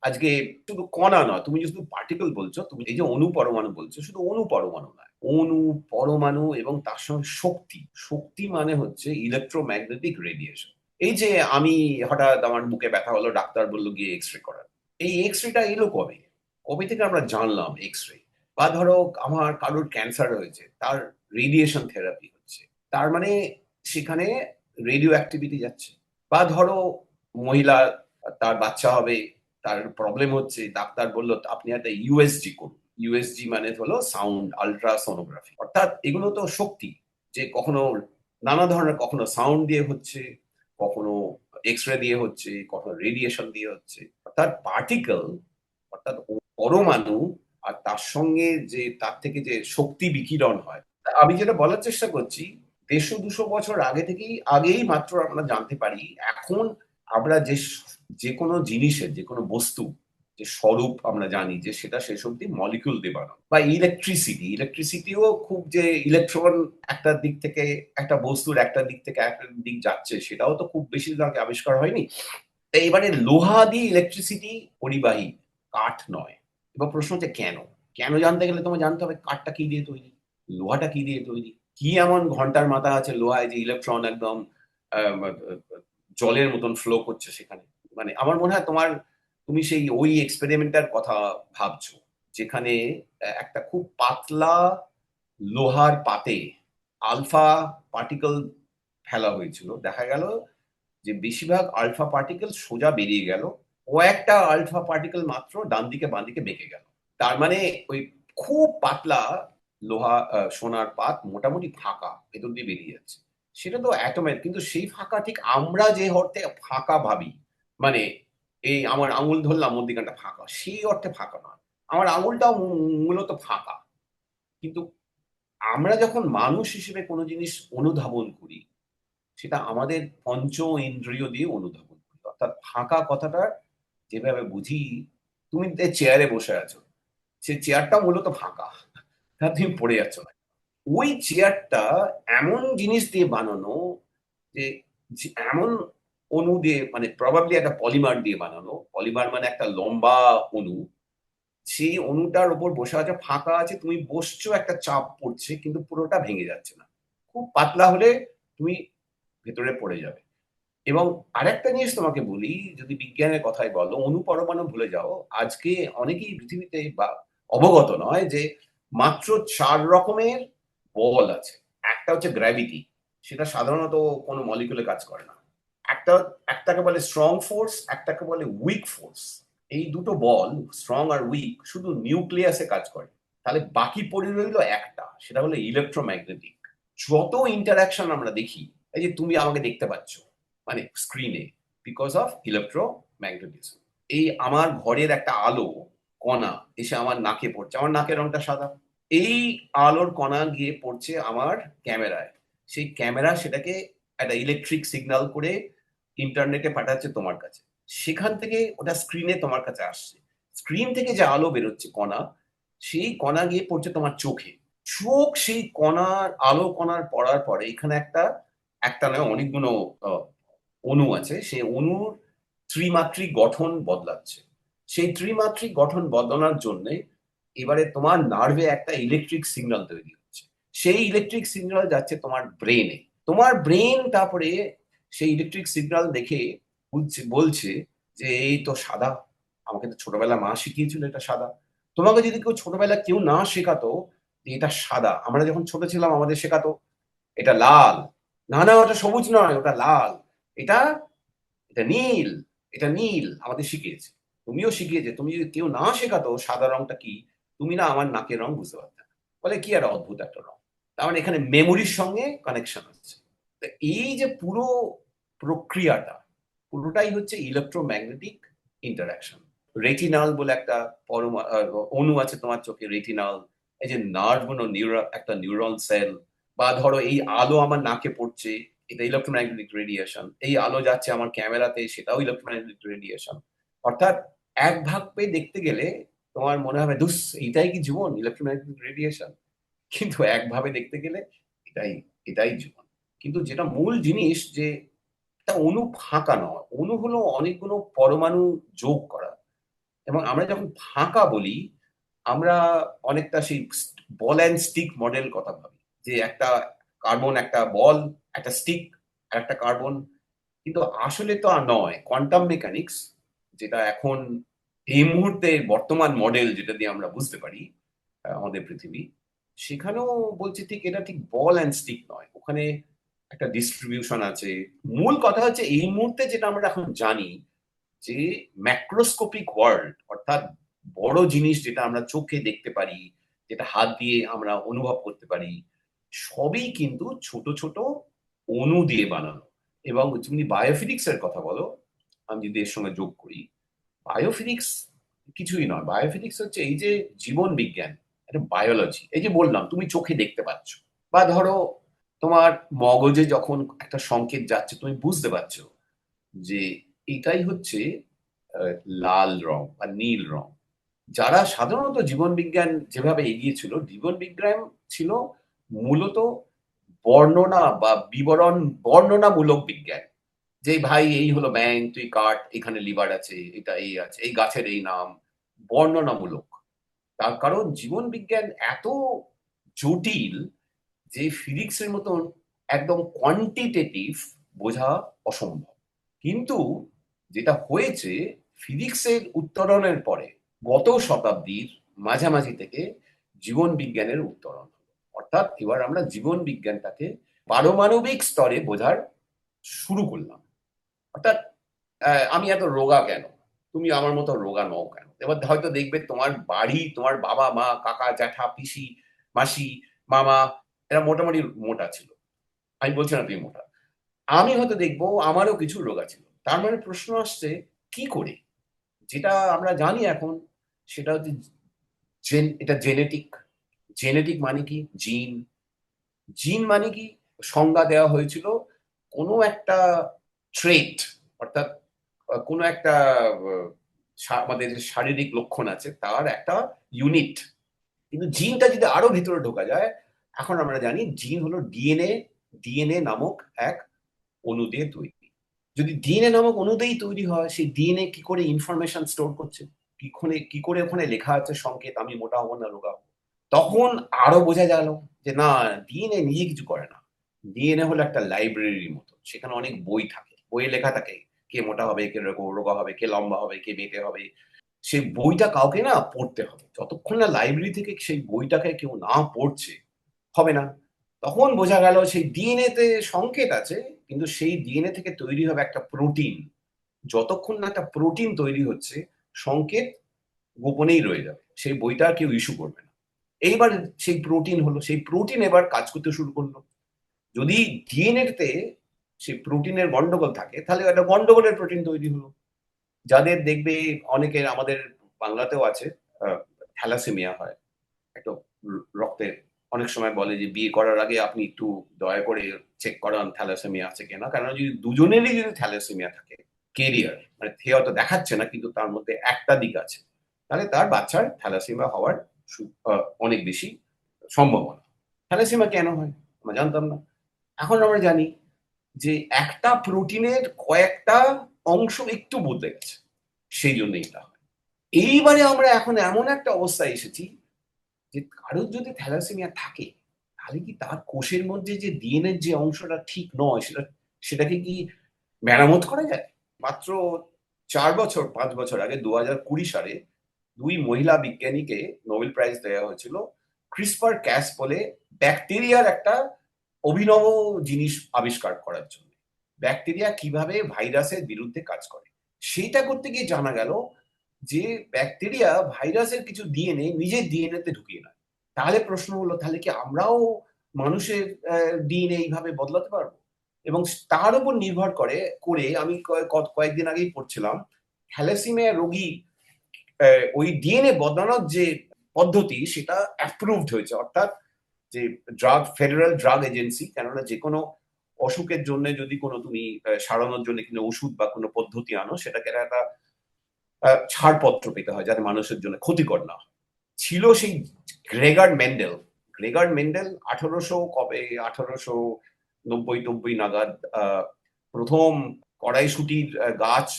আজকে শুধু কণা নয়, তুমি শুধু পার্টিকেল বলছো, তুমি এই যে অণু পরমাণু বলছো, শুধু অণু পরমাণু নয়, অণু পরমাণু এবং তার সঙ্গে শক্তি। শক্তি মানে হচ্ছে ইলেকট্রোম্যাগনেটিক রেডিয়েশন। এই যে আমি হঠাৎ আমার বুকে ব্যথা হলো, ডাক্তার বললো গিয়ে এক্স রে করার, এই এক্স রেটা এলো কবে? কবে থেকে আমরা জানলাম এক্স রে? বা ধরো আমার কারোর ক্যান্সার হয়েছে, তার রেডিয়েশন থেরাপি হচ্ছে, তার মানে সেখানে রেডিও অ্যাক্টিভিটি যাচ্ছে। বা ধরো মহিলা, তার বাচ্চা হবে, তার প্রবলেম হচ্ছে, ডাক্তার বললো আপনি একটা ইউএসজি করুন। ইউএসজি মানে হলো সাউন্ড আলট্রাসোনোগ্রাফি, অর্থাৎ এগুলো তো শক্তি, যে কখনো নানা ধরনের, কখনো সাউন্ড দিয়ে হচ্ছে, কখনো এক্স রে দিয়ে হচ্ছে, কখনো রেডিয়েশন দিয়ে হচ্ছে, অর্থাৎ পার্টিকেল, অর্থাৎ পরমাণু, আর তার সঙ্গে যে তার থেকে যে শক্তি বিকিরণ হয়। আমি যেটা বলার চেষ্টা করছি, 150-200 বছর আগে থেকেই, আগেই মাত্র আমরা জানতে পারি। এখন আমরা যে কোনো জিনিসের, যে কোনো বস্তু যে স্বরূপ আমরা জানি যে সেটা শেষ অব্দি মলিকুল দিয়ে বানানো। বা ইলেকট্রিসিটিও খুব, যে ইলেকট্রন একটা দিক থেকে, একটা বস্তুর একটা দিক থেকে একটা দিক যাচ্ছে, সেটাও তো খুব বেশি দিন আগে আবিষ্কার হয়নি। তাই এবারে লোহা দিয়ে ইলেকট্রিসিটি পরিবাহী, কাঠ নয়। এবার প্রশ্ন হচ্ছে কেন? কেন জানতে গেলে তোমার জানতে হবে কাঠটা কি দিয়ে তৈরি, লোহাটা কি দিয়ে তৈরি, কি এমন ঘন্টার মাথা আছে লোহায় যে ইলেকট্রন একদম আহ, জলের মতন ফ্লো করছে সেখানে। মানে আমার মনে হয় তুমি সেই ওই এক্সপেরিমেন্টার কথা ভাবছো, যেখানে একটা খুব পাতলা লোহার পাতে আলফা পার্টিকেল ফেলা হয়েছিল। দেখা গেল যে বেশিরভাগ আলফা পার্টিকেল সোজা বেরিয়ে গেল, কয়েকটা আলফা পার্টিকেল মাত্র ডান দিকে বাঁ দিকে বেঁকে গেল। তার মানে ওই খুব পাতলা লোহা, সোনার পাত মোটামুটি ফাঁকা, ভেতর দিয়ে বেরিয়ে যাচ্ছে। সেটা তো অ্যাটমের, কিন্তু সেই ফাঁকা ঠিক আমরা যে অর্থে ফাঁকা ভাবি, মানে এই আমার আঙুল ধরলাম মধ্যিখানটা ফাঁকা, সেই অর্থে ফাঁকা নয়। আমার আঙুলটাও মূলত ফাঁকা, কিন্তু আমরা যখন মানুষ হিসেবে কোনো জিনিস অনুধাবন করি, সেটা আমাদের পঞ্চ ইন্দ্রিয় দিয়ে অনুধাবন করি। অর্থাৎ ফাঁকা কথাটা যেভাবে বুঝি, তুমি চেয়ারে বসে আছো, সে চেয়ারটা মূলত ফাঁকা, তা তুমি পড়ে যাচ্ছ না। ওই চেয়ারটা এমন জিনিস দিয়ে বানানো, যে এমন অণু দিয়ে, মানে প্রবাবলি একটা পলিমার দিয়ে বানানো। পলিমার মানে একটা লম্বা অণু, সেই অণুটার উপর বসে আছে, ফাঁকা আছে, তুমি বসছো, একটা চাপ পড়ছে, কিন্তু পুরোটা ভেঙে যাচ্ছে না। খুব পাতলা হলে তুমি ভেতরে পড়ে যাবে। এবং আরেকটা জিনিস তোমাকে বলি, যদি বিজ্ঞানের কথাই বলো, অণু পরমাণু ভুলে যাও, আজকে অনেকেই পৃথিবীতে বা অবগত নয় যে মাত্র 4 রকমের বল আছে। একটা হচ্ছে গ্র্যাভিটি, সেটা সাধারণত কোনো মলিকুলে কাজ করে না। একটা একটাকে বলে স্ট্রং ফোর্স, একটাকে বলে উইক ফোর্স। এই দুটো বল, স্ট্রং আর উইক, শুধু নিউক্লিয়াসে কাজ করে। তাহলে বাকি পড়ে রইল একটা, সেটা হলো ইলেকট্রোম্যাগনেটিক। যত ইন্টারাকশন আমরা দেখি, এই যে তুমি আমাকে দেখতে পাচ্ছ, মানে স্ক্রিনে, বিকজ অফ ইলেকট্রোম্যাগনেটিজম। এই আমার ঘরের একটা আলো কণা এসে আমার নাকে পড়ছে, আমার নাকের রংটা সাদা, এই আলোর কণা গিয়ে পড়ছে আমার ক্যামেরায়, সেই ক্যামেরা সেটাকে একটা ইলেকট্রিক সিগন্যাল করে ইন্টারনেটে পাঠাচ্ছে তোমার কাছে, সেখান থেকে ওটা স্ক্রিনে তোমার কাছে আসছে। স্ক্রিন থেকে যে আলো বেরোচ্ছে কণা, সেই কণা গিয়ে পড়ছে তোমার চোখে। চোখ সেই কণার, আলো কণার পড়ার পরে এখানে একটা, একটা নয় অনেকগুলো অণু আছে, সেই অণুর ত্রিমাত্রিক গঠন বদলাচ্ছে। সেই ত্রিমাত্রিক গঠন বদলানোর জন্য এবারে তোমার নার্ভে একটা ইলেকট্রিক সিগন্যাল তৈরি হচ্ছে, সেই ইলেকট্রিক সিগন্যাল যাচ্ছে তোমার ব্রেনে। তোমার ব্রেন তারপরে সেই ইলেকট্রিক সিগন্যাল দেখে বলছে যে এই তো সাদা, আমাকে তো ছোটবেলা মা শিখিয়েছিল এটা সাদা। তোমাকে যদি কেউ ছোটবেলা কেউ না শেখাতো যে এটা সাদা, আমরা যখন ছোট ছিলাম আমাদের শেখাতো এটা লাল, না না ওটা সবুজ নয়, ওটা লাল, এটা এটা নীল, এটা নীল, আমাদের শিখিয়েছে। তুমিও শিখিয়েছে। তুমি যদি কেউ না শেখাতো সাদা রংটা কি, তুমি না আমার নাকের রং বুঝতে পারতে না। বলে কি একটা অদ্ভুত একটা রং। তার মানে এখানে মেমোরির সঙ্গে কানেকশন আছে। তা এই যে পুরো প্রক্রিয়াটা পুরোটাই হচ্ছে ইলেকট্রোম্যাগনেটিক ইন্টারাকশন। রেটিনাল বলে একটা অণু আছে তোমার চোখে, রেটিনাল। এই যে নার্ভ গুলো, একটা নিউরন সেল, বা ধরো এই আলো আমার নাকে পড়ছে, এটা ইলেকট্রোম্যাগনেটিক রেডিয়েশন। এই আলো যাচ্ছে আমার ক্যামেরাতে, সেটাও ইলেকট্রোম্যাগনেটিক রেডিয়েশন। অর্থাৎ এক ভাগ পেয়ে দেখতে গেলে তোমার মনে হবে দুস এটাই কি জীবন, ইলেকট্রোম্যাগনেটিক রেডিয়েশন। কিন্তু একভাবে দেখতে গেলে এটাই এটাই জীবন। কিন্তু যেটা মূল জিনিস যে একটা অণু ফাঁকা নয়, অণু হলো অনেকগুলো পরমাণু যোগ করা। এবং আমরা যখন ফাঁকা বলি, আমরা অনেকটা সেই বল অ্যান্ড স্টিক মডেল কথা ভাবি, যে একটা কার্বন, একটা বল, একটা স্টিক আর একটা কার্বন। কিন্তু আসলে তো আর নয়। কোয়ান্টাম মেকানিক্স, যেটা এখন এই মুহূর্তে বর্তমান মডেল যেটা দিয়ে আমরা বুঝতে পারি আমাদের পৃথিবী, সেখানেও বলছে ঠিক এটা ঠিক বল অ্যান্ড স্টিক নয়, ওখানে একটা ডিস্ট্রিবিউশন আছে। মূল কথা হচ্ছে এই মুহূর্তে যেটা আমরা এখন জানি, যে ম্যাক্রোস্কোপিক ওয়ার্ল্ড, অর্থাৎ বড় জিনিস যেটা আমরা চোখে দেখতে পারি, যেটা হাত দিয়ে আমরা অনুভব করতে পারি, সবই কিন্তু ছোট ছোট অণু দিয়ে বানানো। এবং তুমি বায়োফিজিক্স এর কথা বলো, আমি যদি এর সঙ্গে যোগ করি, বায়োফিজিক্স কিছুই নয়। বায়োফিজিক্স হচ্ছে এই যে জীবন বিজ্ঞান, একটা বায়োলজি। এই যে বললাম তুমি চোখে দেখতে পাচ্ছ, বা ধরো তোমার মগজে যখন একটা সংকেত যাচ্ছে, তুমি বুঝতে পারছো যে এটাই হচ্ছে লাল রং বা নীল রং। যারা সাধারণত জীবন বিজ্ঞান যেভাবে এগিয়েছিল, জীবন বিজ্ঞান ছিল মূলত বর্ণনা বা বিবরণ, বর্ণনামূলক বিজ্ঞান। যে ভাই এই হলো ব্যাঙ, তুই কাট, এখানে লিভার আছে, এটা এই আছে, এই গাছের এই নাম। বর্ণনামূলক। তার কারণ জীবন বিজ্ঞান এত জটিল যে ফিজিক্সের মতন একদম কোয়ান্টিটেটিভ বোঝা অসম্ভব। কিন্তু যেটা হয়েছে, ফিজিক্সের উত্তরণের পরে গত শতাব্দীর মাঝামাঝি থেকে জীবন বিজ্ঞানের উত্তরণ হলো। অর্থাৎ এবার আমরা জীবন বিজ্ঞানটাকে পারমাণবিক স্তরে বোঝার শুরু করলাম। অর্থাৎ আমি এত রোগা কেন, তুমি আমার মতো রোগা নও কেন। এবার হয়তো দেখবে তোমার বাড়ি, তোমার বাবা মা, কাকা জ্যাঠা, পিসি, মাসি, মামা, এরা মোটামুটি মোটা ছিল। আমি বলছি না তুমি মোটা। আমি হয়তো দেখবো আমারও কিছু রোগা ছিল। তার মানে প্রশ্ন আসছে কি করে? যেটা আমরা জানি এখন, সেটা হচ্ছে এটা জেনেটিক। জেনেটিক মানে কি? জিন। জিন মানে কি? সংজ্ঞা দেওয়া হয়েছিল কোনো একটা ট্রেট, অর্থাৎ কোনো একটা আমাদের যে শারীরিক লক্ষণ আছে তার একটা ইউনিট। কিন্তু জিনটা যদি আরো ভেতরে ঢোকা যায়, এখন আমরা জানি জিন হলো ডিএনএ। ডিএনএ নামক এক অণু দিয়ে তৈরি। যদি ডিএনএ নামক অণু দিয়েই তৈরি হয়, সেই ডিএনএ কি করে ইনফরমেশন স্টোর করছে, কি করে ওখানে লেখা আছে সংকেত, আমি মোটা হবো না রোগা হবো। তখন আরো বোঝা গেল যে না, ডিএনএ নিজে কিছু করে না। ডিএনএ হলো একটা লাইব্রেরির মতো, সেখানে অনেক বই থাকে, বইয়ে লেখা থাকে কে মোটা হবে, কে রোগা হবে, কে লম্বা হবে, কে বেঁটে হবে। সেই বইটা কাউকে না পড়তে হবে। যতক্ষণ না লাইব্রেরি থেকে সেই বইটাকে কেউ না পড়ছে, হবে না। তখন বোঝা গেল সেই ডিএনএ তে সংকেত আছে, কিন্তু সেই ডিএনএ থেকে তৈরি হবে একটা প্রোটিন। যতক্ষণ না একটা প্রোটিন তৈরি হচ্ছে, সংকেত গোপনেই রয়ে যাবে, সেই বইটা কেউ ইস্যু করবে না। এইবার সেই প্রোটিন হলো, সেই প্রোটিন এবার কাজ করতে শুরু করলো। যদি ডিএনএ তে সেই প্রোটিনের গন্ডগোল থাকে, তাহলে একটা গন্ডগোলের প্রোটিন তৈরি হলো। যাদের দেখবে অনেকের, আমাদের বাংলাতেও আছে, থ্যালাসেমিয়া হয়। একটা রক্তের, অনেক সময় বলে যে বিয়ে করার আগে আপনি একটু দয়া করে চেক করান থ্যালাসেমিয়া আছে কিনা। কারণ যদি দুজনেরই যদি থ্যালাসেমিয়া থাকে, কেরিয়ার মানে সে হয়তো দেখাচ্ছে না কিন্তু তার মধ্যে একটা দিক আছে, তাহলে তার বাচ্চার থ্যালাসেমিয়া হওয়ার অনেক বেশি সম্ভাবনা। থ্যালাসেমিয়া কেন হয় আমরা জানতাম না, এখন আমরা জানি যে একটা প্রোটিনের কয়েকটা অংশ একটু বদলে গেছে, সেই জন্য এটা হয়। এইবারে আমরা এখন এমন একটা অবস্থায় এসেছি যে কারোর যদি থ্যালাসেমিয়া থাকে, তাহলে কি তার কোষের মধ্যে যে ডিএনএর যে অংশটা ঠিক নয়, সেটাকে কি মেরামত করা যায়? মাত্র 4 বছর 5 বছর আগে 2020 সালে দুই মহিলা বিজ্ঞানীকে নোবেল প্রাইজ দেওয়া হয়েছিল ক্রিসপার ক্যাস বলে ব্যাকটেরিয়ার একটা অভিনব জিনিস আবিষ্কার করার জন্য। ব্যাকটেরিয়া কিভাবে ভাইরাসের বিরুদ্ধে কাজ করে সেইটা করতে গিয়ে জানা গেল যে ব্যাকটেরিয়া ভাইরাসের কিছু ডিএনএ নিজের ডিএনএ তে ঢুকিয়ে নেয়। তাহলে প্রশ্ন হলো, তাহলে কি আমরাও মানুষের ডিএনএ এইভাবে বদলাতে পারবো? এবং তার উপর নির্ভর করে আমি কয়েকদিন আগেই পড়ছিলাম থ্যালাসেমিয়া রোগী ওই ডিএনএ বদলানোর যে পদ্ধতি সেটা অ্যাপ্রুভড হয়েছে, অর্থাৎ যে ফেডারেল ড্রাগ এজেন্সি, কেননা যে কোনো অসুখের জন্য যদি কোনো তুমি সারানোর জন্য কোনো ওষুধ বা কোনো পদ্ধতি আনো, সেটাকে একটা ছাড়পত্র পেতে হয় যাতে মানুষের জন্য ক্ষতিকর না হয়। ছিল সেই গ্রেগার মেন্ডেল 1890 নাগাদ প্রথম কড়াইশুটির গাছ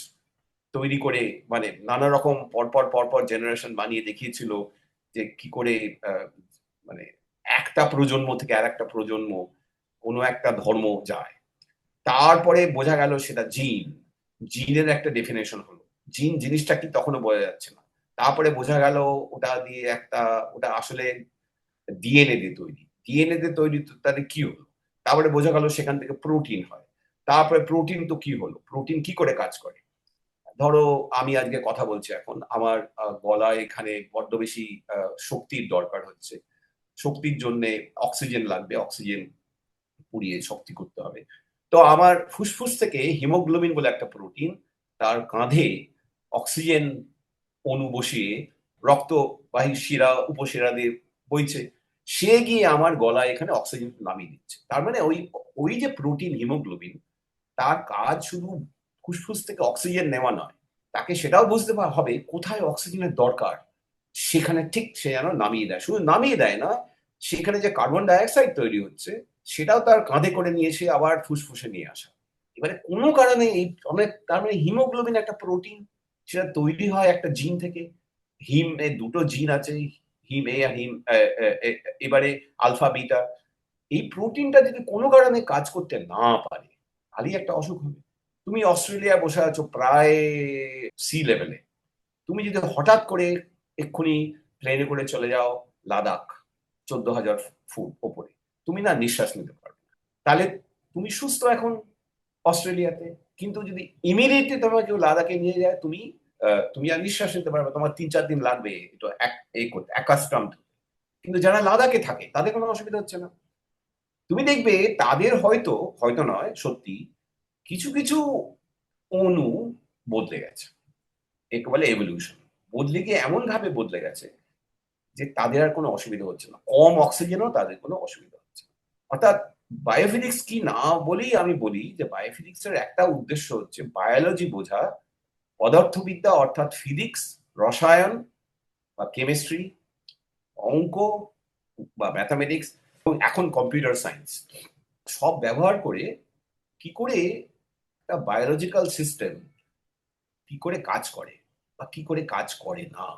তৈরি করে, মানে নানা রকম পরপর জেনারেশন বানিয়ে দেখিয়েছিল যে কি করে মানে একটা প্রজন্ম থেকে আর একটা প্রজন্ম কোনো একটা ধর্ম যায়। তারপরে বোঝা গেল সেটা জিনের একটা ডেফিনেশন হলো। জিন জিনিসটা কি তখনও বোঝা যাচ্ছে না। তারপরে বোঝা গেল ওটা আসলে ডিএনএ দিয়ে তৈরি তাহলে কি হলো। তারপরে বোঝা গেল সেখান থেকে প্রোটিন হয়। তারপরে প্রোটিন তো কি হলো, প্রোটিন কি করে কাজ করে। ধরো আমি আজকে কথা বলছি, এখন আমার গলায় এখানে বড্ড বেশি শক্তির দরকার হচ্ছে। শক্তির জন্য অক্সিজেন লাগবে, অক্সিজেন পুড়িয়ে শক্তি করতে হবে। তো আমার ফুসফুস থেকে হিমোগ্লোবিন বলে একটা প্রোটিন তার কাঁধে অক্সিজেন অণু বসিয়ে রক্তবাহী শিরা উপশিরা দিয়ে বইছে, সে গিয়ে আমার গলায় এখানে অক্সিজেন নামিয়ে দিচ্ছে। তার মানে ওই ওই যে প্রোটিন হিমোগ্লোবিন, তার কাজ শুধু ফুসফুস থেকে অক্সিজেন নেওয়া নয়, তাকে সেটাও বুঝতে হবে কোথায় অক্সিজেনের দরকার, সেখানে ঠিক সে যেন নামিয়ে দেয়। শুধু নামিয়ে দেয় না, সেখানে যে কার্বন ডাইঅক্সাইড তৈরি হচ্ছে সেটাও তার কাঁধে করে নিয়ে এসে আবার ফুসফুসে নিয়ে আসা। এবারে কোনো কারণে তার মানে হিমোগ্লোবিন একটা প্রোটিন, সেটা তৈরি হয় একটা জিন থেকে। হিম এ দুটো জিন আছে, হিম এ আর হিম এবারে আলফা বিটা। এই প্রোটিনটা যদি কোনো কারণে কাজ করতে না পারে, তাহলেই একটা অসুখ হবে। তুমি অস্ট্রেলিয়া বসে আছো প্রায় সি লেভেলে, তুমি যদি হঠাৎ করে এক্ষুনি প্লেনে করে চলে যাও লাদাখ 14,000 ফুট ওপরে, তুমি না নিঃশ্বাস নিতে পারবে না। তাহলে তুমি সুস্থ এখন অস্ট্রেলিয়াতে, কিন্তু যদি ইমিডিয়েটলি তোমাকে কেউ লাদাখে নিয়ে যায়, তুমি আর নিঃশ্বাস নিতে পারবে, তোমার 3-4 দিন লাগবে এটা এই করতে, অ্যাকাস্টাম। কিন্তু যারা লাদাখে থাকে তাদের কোনো অসুবিধা হচ্ছে না। তুমি দেখবে তাদের হয়তো হয়তো নয়, সত্যি কিছু কিছু অণু বদলে গেছে। একে বলে এভলিউশন। বদলে গিয়ে এমন ভাবে বদলে গেছে যে তাদের আর কোনো অসুবিধা হচ্ছে না, কম অক্সিজেনও তাদের কোনো অসুবিধা হচ্ছে না। অর্থাৎ বায়োফিজিক্স কি না বলেই আমি বলি যে বায়োফিজিক্স এর একটা উদ্দেশ্য হচ্ছে বায়োলজি বোঝা, পদার্থবিদ্যা অর্থাৎ ফিজিক্স, রসায়ন বা কেমিস্ট্রি, অঙ্ক বা ম্যাথামেটিক্স, এবং এখন কম্পিউটার সায়েন্স, সব ব্যবহার করে কি করে একটা বায়োলজিক্যাল সিস্টেম কি করে কাজ করে বা কি করে কাজ করে না,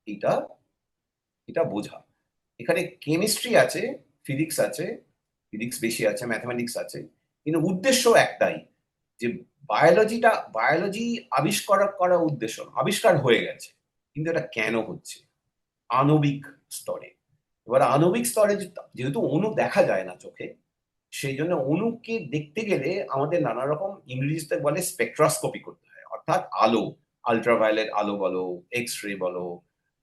এটা এটা বোঝা। এখানে কেমিস্ট্রি আছে, ফিজিক্স আছে, ফিজিক্স বেশি আছে, ম্যাথামেটিক্স আছে, কিন্তু উদ্দেশ্য একটাই, যে বায়োলজি আবিষ্কার করা উদ্দেশ্য আবিষ্কার হয়ে গেছে, কিন্তু এটা কেন হচ্ছে আণবিক স্তরে। এবার আণবিক স্তরে যেহেতু অণু দেখা যায় না চোখে, সেই জন্য অণুকে দেখতে গেলে আমাদের নানা রকম ইংরেজিতে বলে স্পেকট্রোস্কোপি করতে হয়, অর্থাৎ আলো, আল্ট্রাভায়োলেট আলো বলো, এক্স রে বলো,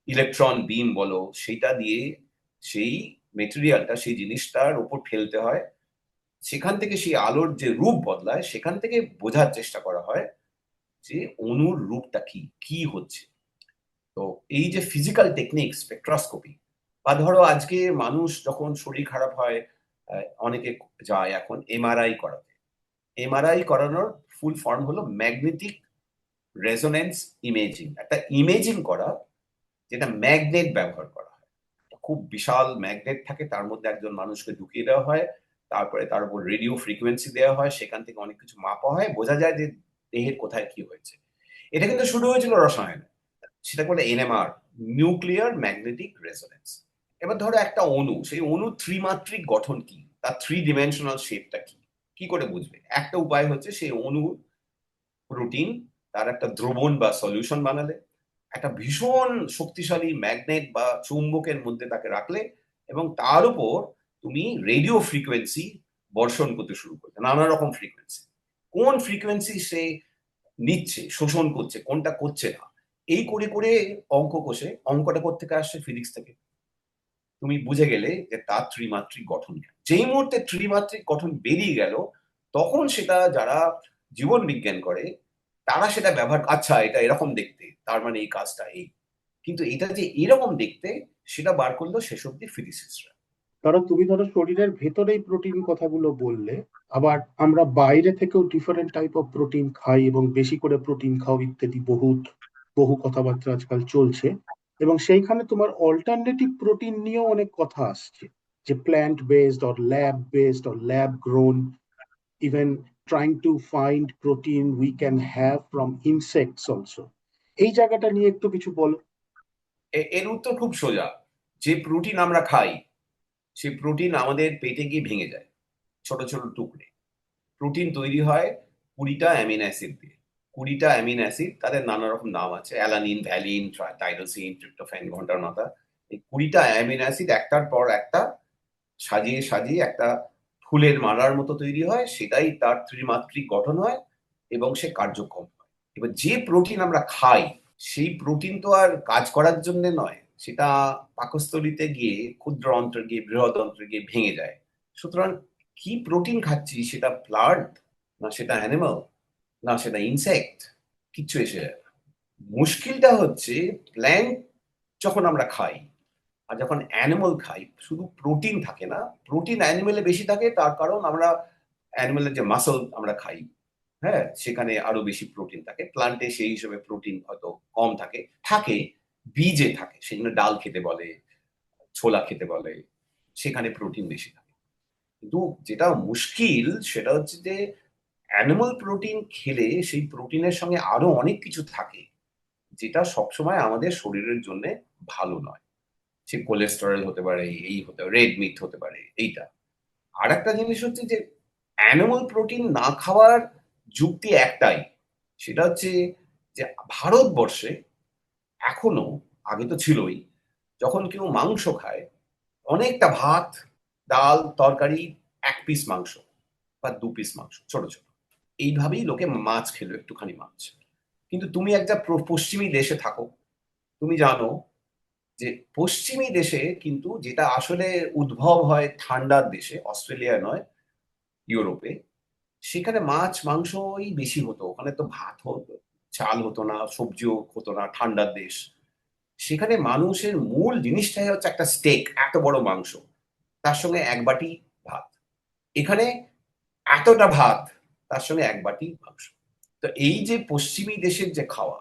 ইলেকট্রন বিম বলো, সেটা দিয়ে সেই মেটেরিয়ালটা, সেই জিনিসটার উপর ফেলতে হয়। সেখান থেকে সেই আলোর যে রূপ বদলায়, সেখান থেকে বোঝার চেষ্টা করা হয় যে অণুর রূপটা কি কি হচ্ছে। তো এই যে ফিজিক্যাল টেকনিক স্পেকট্রোস্কোপি, বা ধরো আজকে মানুষ যখন শরীর খারাপ হয়, অনেকে যায় এখন এমআরআই করাতে। এমআরআই করানোর ফুল ফর্ম হলো ম্যাগনেটিক রেজোনেন্স ইমেজিং। একটা ইমেজিং করা যেটা ম্যাগনেট ব্যবহার করা হয়। খুব বিশাল ম্যাগনেট থাকে, তার মধ্যে একজন মানুষকে ঢুকিয়ে দেওয়া হয়, তারপরে তার উপর রেডিও ফ্রিকোয়েন্সি দেওয়া হয়, সেখান থেকে অনেক কিছু মাপা হয়, বোঝা যায় যে দেহের কোথায় কি হয়েছে। এটা কিন্তু শুরু হয়েছিল রসায়নে, সেটা বলে এনএমআর, নিউক্লিয়ার ম্যাগনেটিক রেজোনেন্স। এবার ধরো একটা অণু, সেই অণু ত্রিমাত্রিক গঠন কি, তার 3 ডিমেনশনাল শেপটা কি, কি করে বুঝবে? একটা উপায় হচ্ছে সেই অণু প্রোটিন তার একটা দ্রবণ বা সলিউশন বানালে, একটা ভীষণ শক্তিশালী ম্যাগনেট বা চুম্বকের মধ্যে তাকে রাখলে, এবং তার উপর তুমি রেডিও ফ্রিকোয়েন্সি বর্ষণ করতে শুরু করলে, নানা রকম ফ্রিকোয়েন্সি, কোন ফ্রিকোয়েন্সি সে নিচ্ছে, শোষণ করছে, কোনটা করছে না, এই করে করে অঙ্ক কষে, অঙ্কটা কোত্থেকে আসছে? ফিজিক্স থেকে। তুমি বুঝে গেলে যে তার ত্রিমাত্রিক গঠন। যেই মুহূর্তে ত্রিমাত্রিক গঠন বেরিয়ে গেল, তখন সেটা যারা জীবন বিজ্ঞান করে তারা সেটা ব্যবহার, আচ্ছা এটা এরকম দেখতে, তার মানে এই কাজটা এই, কিন্তু এটা যে এরকম দেখতে সেটা বার করলো শেষ অব্দি ফিজিসিস্টরা। কারণ তুমি ধরো শরীরের ভেতরেই প্রোটিন কথাগুলো বললে, আবার আমরা বাইরে থেকেও ডিফারেন্ট টাইপ অফ প্রোটিন খাই এবং বেশি করে প্রোটিন খাও ইত্যাদি বহু কথাবার্তা আজকাল চলছে। এবং সেইখানে তোমার অল্টারনেটিভ প্রোটিন নিয়েও অনেক কথা আসছে, যে plant based or lab based or lab grown, even trying to find protein we can have from insects also. এই জায়গাটা নিয়ে একটু কিছু বলো। এর উত্তর খুব সোজা। যে প্রোটিন আমরা খাই সেই প্রোটিন আমাদের পেটে গিয়ে ভেঙে যায় ছোট ছোট টুকরে। প্রোটিন তৈরি হয় 20টা অ্যামিনো অ্যাসিড দিয়ে। 20টা অ্যামিনো অ্যাসিড, তাদের নানা রকম নাম আছে, অ্যালানিন, ভ্যালিন, টাইরোসিন, ট্রিপ্টোফ্যান, ঘন্টার মাথা। এই 20টা অ্যামিনো অ্যাসিড একটার পর একটা সাজিয়ে সাজিয়ে একটা ফুলের মালার মতো তৈরি হয়, সেটাই তার ত্রিমাত্রিক গঠন হয় এবং সে কার্যক্ষম হয়। এবার যে প্রোটিন আমরা খাই সেই প্রোটিন তো আর কাজ করার জন্য নয়, সেটা পাকস্থলীতে গিয়ে ক্ষুদ্র অন্ত্রে গিয়ে বৃহৎ অন্ত্রে গিয়ে ভেঙে যায়। সুতরাং কি প্রোটিন খাচ্ছি, সেটা প্লান্ট না সেটা অ্যানিমাল না সেটা ইনসেক্ট, কিচ্ছু এসে যায় না। মুশকিলটা হচ্ছে প্ল্যান্ট যখন আমরা খাই আর যখন অ্যানিমাল খাই শুধু প্রোটিন থাকে না, প্রোটিন অ্যানিমেলে বেশি থাকে, তার কারণ আমরা অ্যানিমেলের যে মাসল আমরা খাই, হ্যাঁ, সেখানে আরো বেশি প্রোটিন থাকে। প্লান্টে সেই হিসেবে প্রোটিন হয়তো কম থাকে, থাকে বীজে থাকে, সেই জন্য ডাল খেতে বলে, ছোলা খেতে বলে, সেখানে প্রোটিন বেশি থাকে। কিন্তু যেটা মুশকিল সেটা হচ্ছে যে অ্যানিমাল প্রোটিন খেলে সেই প্রোটিনের সঙ্গে আরো অনেক কিছু থাকে যেটা সবসময় আমাদের শরীরের জন্য ভালো নয়। সে কোলেস্টেরল হতে পারে, এই হতে পারে, রেড মিট হতে পারে, এইটা। আর একটা জিনিস হচ্ছে যে অ্যানিমাল প্রোটিন না খাওয়ার যুক্তি একটাই, সেটা হচ্ছে যে ভারতবর্ষে এখনো, আগে তো ছিলই, যখন কেউ মাংস খায় অনেকটা ভাত, ডাল, তরকারি, 1 পিস মাংস বা 2 পিস মাংস ছোট ছোট, এইভাবেই লোকে মাছ খেলো, একটুখানি মাছ। কিন্তু তুমি একটা পশ্চিমী দেশে থাকো, তুমি জানো যে পশ্চিমী দেশে কিন্তু, যেটা আসলে উদ্ভব হয় ঠান্ডার দেশে, অস্ট্রেলিয়া নয়, ইউরোপে, সেখানে মাছ মাংসই বেশি হতো। ওখানে তো ভাত হতো, চাল হতো না, সবজিও হতো না, ঠান্ডার দেশ। সেখানে মানুষের মূল জিনিসটাই হচ্ছে একটা স্টেক, এত বড় মাংস, তার সঙ্গে 1 বাটি ভাত। এখানে এতটা ভাত, তার সঙ্গে 1 বাটি মাংস। তো এই যে পশ্চিমী দেশের যে খাওয়া,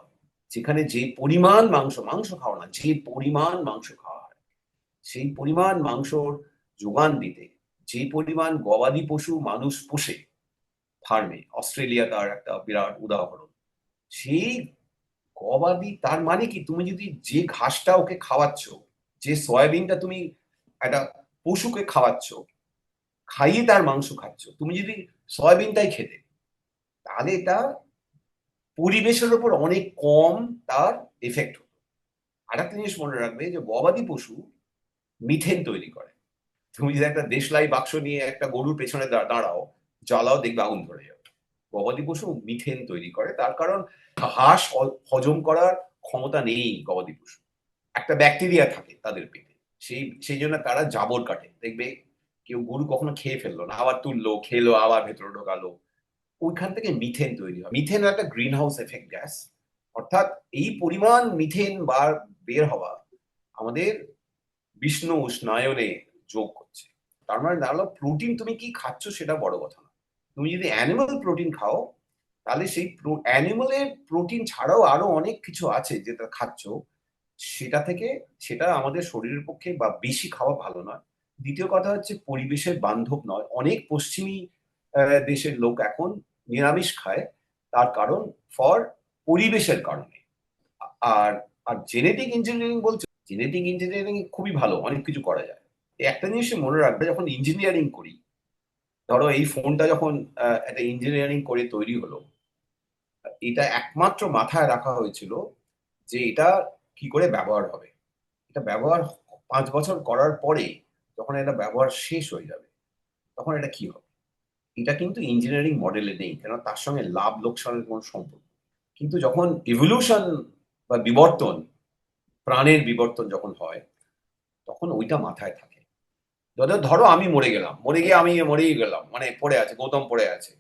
যেখানে যে পরিমাণ মাংস, মাংস খাওয়া না, যে পরিমাণ মাংস খাওয়া হয়, সেই পরিমাণ মাংসর যোগান দিতে যে পরিমাণ গবাদি পশু মানুষ পোষে ফার্মে, অস্ট্রেলিয়া তার একটা বিরাট উদাহরণ। সেই গবাদি, তার মানে কি, তুমি যদি যে ঘাসটা ওকে খাওয়াচ্ছ, যে সয়াবিনটা তুমি একটা পশুকে খাওয়াচ্ছ, খাইয়ে তার মাংস খাচ্ছ, তুমি যদি সয়াবিনটাই খেতে, তাহলে এটা পরিবেশের উপর অনেক কম তার এফেক্ট হতো। আর একটা জিনিস মনে রাখবে যে গবাদি পশু মিথেন তৈরি করে। তুমি যদি একটা দেশলাই বাক্স নিয়ে একটা গরুর পেছনে দাঁড়াও, জ্বালাও, দেখবে আগুন ধরে যাবে। গবাদি পশু মিথেন তৈরি করে, তার কারণ ঘাস হজম করার ক্ষমতা নেই গবাদি পশু, একটা ব্যাকটেরিয়া থাকে তাদের পেটে, সেই জন্য তারা জাবর কাটে। দেখবে কেউ গরু কখনো খেয়ে ফেললো না, আবার তুললো, খেলো, আবার ভেতরে ঢোকালো, ওইখান থেকে মিথেন তৈরি হয়। মিথেন একটা গ্রিন হাউস এফেক্ট গ্যাস, অর্থাৎ এই পরিমাণ মিথেন বের হওয়া আমাদের বিষ্ণু উষ্ণায়নে যোগ করছে। তার মানে দাঁড়ালো, প্রোটিন তুমি কি খাচ্ছ সেটা বড় কথা না। তুমি যদি অ্যানিমাল প্রোটিন খাও, তাহলে সেই অ্যানিমালের প্রোটিন ছাড়াও আরো অনেক কিছু আছে যেটা খাচ্ছ, সেটা থেকে, সেটা আমাদের শরীরের পক্ষে বা বেশি খাওয়া ভালো নয়। দ্বিতীয় কথা হচ্ছে পরিবেশের বান্ধব নয়। অনেক পশ্চিমী দেশের লোক এখন নিরামিষ খায়, তার কারণ ফর পরিবেশের কারণে। আর আর জেনেটিক ইঞ্জিনিয়ারিং বলছে, জেনেটিক ইঞ্জিনিয়ারিং খুবই ভালো, অনেক কিছু করা যায়। একটা জিনিস মনে রাখবে, যখন ইঞ্জিনিয়ারিং করি, ধরো এই ফোনটা যখন একটা ইঞ্জিনিয়ারিং করে তৈরি হলো, এটা একমাত্র মাথায় রাখা হয়েছিল যে এটা কি করে ব্যবহার হবে। এটা ব্যবহার 5 বছর করার পরে যখন এটা ব্যবহার শেষ হয়ে যাবে, তখন এটা কি হবে, এটা কিন্তু ইঞ্জিনিয়ারিং মডেলে নেই, কেন তার সঙ্গে লাভ লোকসানের কোনো সম্পর্ক। কিন্তু যখন ইভলিউশন বা বিবর্তন, প্রাণের বিবর্তন যখন হয়, তখন ওইটা মাথায় থাকে। ধরো ধরো আমি মরে গেলাম, মরে গিয়ে আমি মরেই গেলাম, মানে পড়ে আছে, গৌতম পড়ে আছে,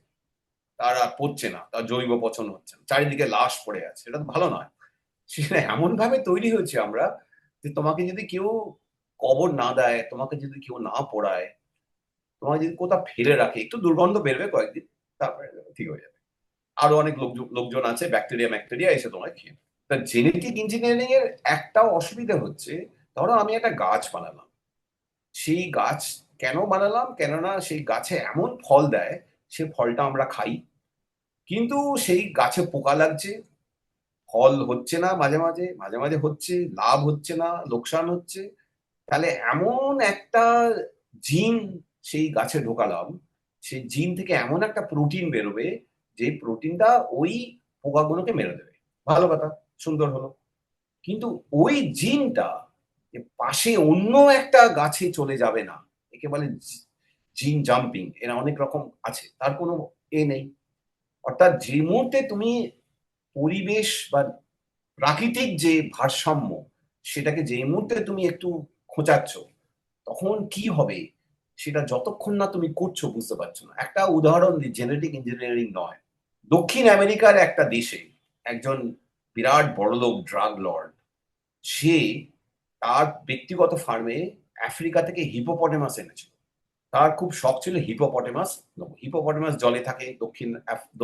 তার আর পচছে না, তার জৈব পচন হচ্ছে না, চারিদিকে লাশ পড়ে আছে, এটা তো ভালো নয়। সেটা এমন ভাবে তৈরি হয়েছে আমরা, যে তোমাকে যদি কেউ কবর না দেয়, তোমাকে যদি কেউ না পোড়ায়, তোমাকে যদি কোথাও ফেলে রাখে, একটু দুর্গন্ধ বেরবে কয়েকদিন, তারপরে ঠিক হয়ে যাবে। আরো অনেক লোকজন লোকজন আছে, ব্যাকটেরিয়া ম্যাকটেরিয়া এসে তোমায় খেয়ে নেবে। তা জেনেটিক ইঞ্জিনিয়ারিং এর একটাও অসুবিধা হচ্ছে, ধরো আমি একটা গাছ বানালাম, সেই গাছ কেন বানালাম, কেননা সেই গাছে এমন ফল দেয়, সে ফলটা আমরা খাই, কিন্তু সেই গাছে পোকা লাগছে, ফল হচ্ছে না, মাঝে মাঝে মাঝে মাঝে হচ্ছে, লাভ হচ্ছে না, লোকসান হচ্ছে। তাহলে এমন একটা জিন সেই গাছে ঢোকালাম, সেই জিন থেকে এমন একটা প্রোটিন বেরোবে, যে প্রোটিনটা ওই পোকাগুলোকে মেরে দেবে। ভালো কথা, সুন্দর হলো। কিন্তু ওই জিনটা যে পাশে অন্য একটা গাছে চলে যাবে না, একে বলে জিন জাম্পিং। এরা অনেক রকম আছে, তার কোনো নেই। অর্থাৎ যে মুহূর্তে তুমি পরিবেশ বা প্রাকৃতিক যে ভারসাম্য, সেটাকে যে মুহূর্তে তুমি একটু খোঁচাচ্ছ, তখন কি হবে সেটা যতক্ষণ না তুমি করছো বুঝতে পারছো না। একটা উদাহরণ দিই, জেনেটিক ইঞ্জিনিয়ারিং নয়, দক্ষিণ আমেরিকার একটা দেশে একজন বিরাট বড়লোক ড্রাগ লর্ড, সে তার ব্যক্তিগত ফার্মে আফ্রিকা থেকে হিপোপটেমাস এনেছিল। তার খুব শখ ছিল হিপোপটেমাস। হিপোপটেমাস জলে থাকে,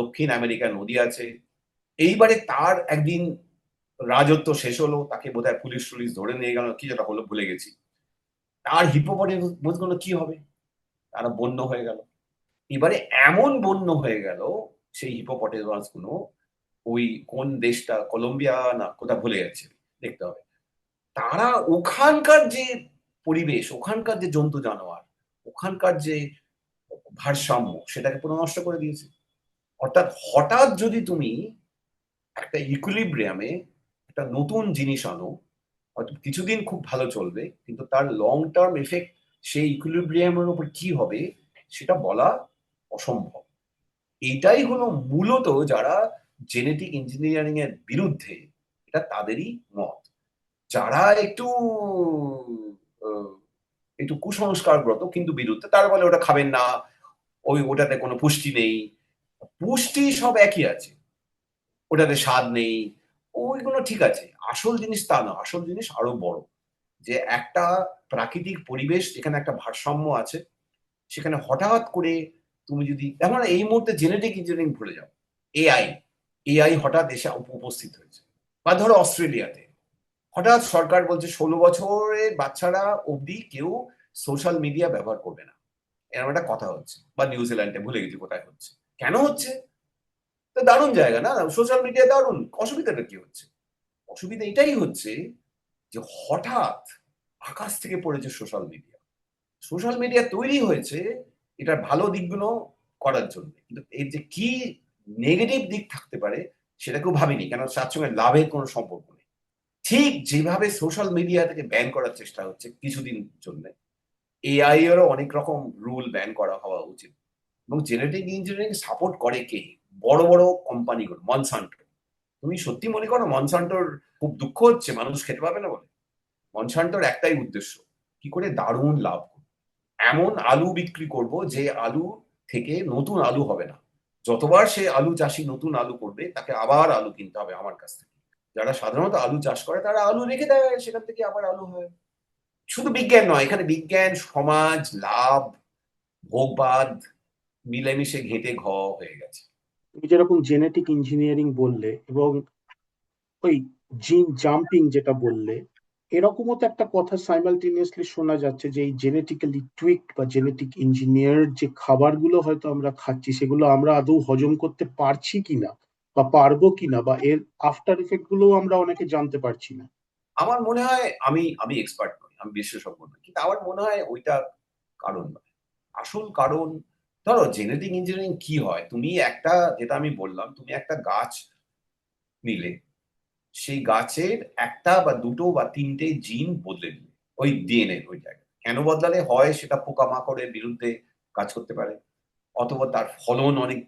দক্ষিণ আমেরিকার নদী আছে। এইবারে তার একদিন রাজত্ব শেষ হলো, তাকে বোধহয় পুলিশ টুলিশ ধরে নিয়ে গেল, কি যেটা হলো ভুলে গেছি। তার হিপোপটেমাস গুলো কি হবে, তারা বন্য হয়ে গেল। এবারে এমন বন্য হয়ে গেল সেই হিপোপটেমাস গুলো, ওই কোন দেশটা, কলম্বিয়া না কোথা ভুলে যাচ্ছে, দেখতে হবে। তারা ওখানকার যে পরিবেশ, ওখানকার যে জন্তু জানোয়ার, ওখানকার যে ভারসাম্য, সেটাকে পুরো নষ্ট করে দিয়েছে। অর্থাৎ হঠাৎ যদি তুমি একটা ইকুইলিব্রিয়ামে একটা নতুন জিনিস আনো, হয়তো কিছুদিন খুব ভালো চলবে, কিন্তু তার লং টার্ম এফেক্ট সেই ইকুইলিব্রিয়ামের উপর কি হবে সেটা বলা অসম্ভব। এটাই হলো মূলত যারা জেনেটিক ইঞ্জিনিয়ারিং এর বিরুদ্ধে, এটা তাদেরই মত। যারা একটু আহ, একটু কুসংস্কারগ্রত কিন্তু বিরুদ্ধে, তারা বলে ওটা খাবেন না, ওটাতে কোনো পুষ্টি নেই। পুষ্টি সব একই আছে, ওটাতে স্বাদ নেই, ওইগুলো ঠিক আছে। আসল জিনিস তা না, আসল জিনিস আরো বড়। যে একটা প্রাকৃতিক পরিবেশ যেখানে একটা ভারসাম্য আছে, সেখানে হঠাৎ করে তুমি যদি, যেমন এই মুহূর্তে জেনেটিক ইঞ্জিনিয়ারিং ভুলে যাও, এআই, এআই হঠাৎ এসে উপস্থিত হয়েছে। বা ধরো অস্ট্রেলিয়াতে হঠাৎ সরকার বলছে 16 বছরের বাচ্চারা অবধি কেউ সোশ্যাল মিডিয়া ব্যবহার করবে না, এরকম একটা কথা হচ্ছে। বা নিউজিল্যান্ডে, ভুলে গেছি কোথায় হচ্ছে, কেন হচ্ছে। তো দারুণ জায়গা না, সোশ্যাল মিডিয়া দারুণ, অসুবিধাটা কি হচ্ছে? অসুবিধা এটাই হচ্ছে যে হঠাৎ আকাশ থেকে পড়েছে সোশ্যাল মিডিয়া। সোশ্যাল মিডিয়া তৈরি হয়েছে এটার ভালো দিকগুলো করার জন্য, কিন্তু এর যে কি নেগেটিভ দিক থাকতে পারে সেটা কেউ ভাবিনি, কেন তার সঙ্গে লাভের কোনো সম্পর্ক নেই। ঠিক যেভাবে সোশ্যাল মিডিয়া থেকে ব্যান করার চেষ্টা হচ্ছে কিছুদিন জন্য, এআই এরও অনেক রকম রুল ব্যান করা হওয়া উচিত। এবং জেনেটিক ইঞ্জিনিয়ারিং সাপোর্ট করে কে? বড় বড় কোম্পানিগুলো, মনসান্টো। তুমি সত্যি মনে করো মনসান্টোর খুব দুঃখ হচ্ছে মানুষ খেতে পাবে না বলে? মনসান্টোর একটাই উদ্দেশ্য, কি করে দারুণ লাভ করব, এমন আলু বিক্রি করব যে আলু থেকে নতুন আলু হবে না। যতবার সে আলু চাষি নতুন আলু করবে, তাকে আবার আলু কিনতে হবে আমার কাছ থেকে। যারা সাধারণত আলু চাষ করে তারা আলু রেখে দেয়, সেখান থেকে আবার আলু হয়। শুধু বিজ্ঞান নয়, এখানে বিজ্ঞান, সমাজ, লাভ, ভোগবাদ মিলেমিশে ঘেঁটে হয়ে গেছে। তুমি যেরকম জেনেটিক ইঞ্জিনিয়ারিং বললে এবং ওই জিন জাম্পিং যেটা বললে, এরকমও তো একটা কথা সাইমালটেনিয়াসলি শোনা যাচ্ছে যে এই জেনেটিক্যালি টুইকড বা জেনেটিক ইঞ্জিনিয়ার যে খাবারগুলো হয়তো আমরা খাচ্ছি, সেগুলো আমরা আদৌ হজম করতে পারছি কিনা বা পারবো কিনা, বা এর আফটার ইফেক্ট গুলো আমরা অনেকে জানতে পারছি না। আমার মনে হয়, আমি আমি এক্সপার্ট নই, আমি বিশেষজ্ঞ নই, কিন্তু আমার মনে হয় ওইটা কারণ নয়। আসল কারণ, ধরো জেনেটিক ইঞ্জিনিয়ারিং কি হয়, তুমি একটা, যেটা আমি বললাম, তুমি একটা গাছ নিলে, সেই গাছের একটা বা দুটো বা তিনটে জিন বদলে দিলে ওই ডিএনএ, ওই জায়গায় কেন বদলালে হয়, সেটা পোকামাকড়ের বিরুদ্ধে কাজ করতে পারে, অথবা তার ফলন অনেক,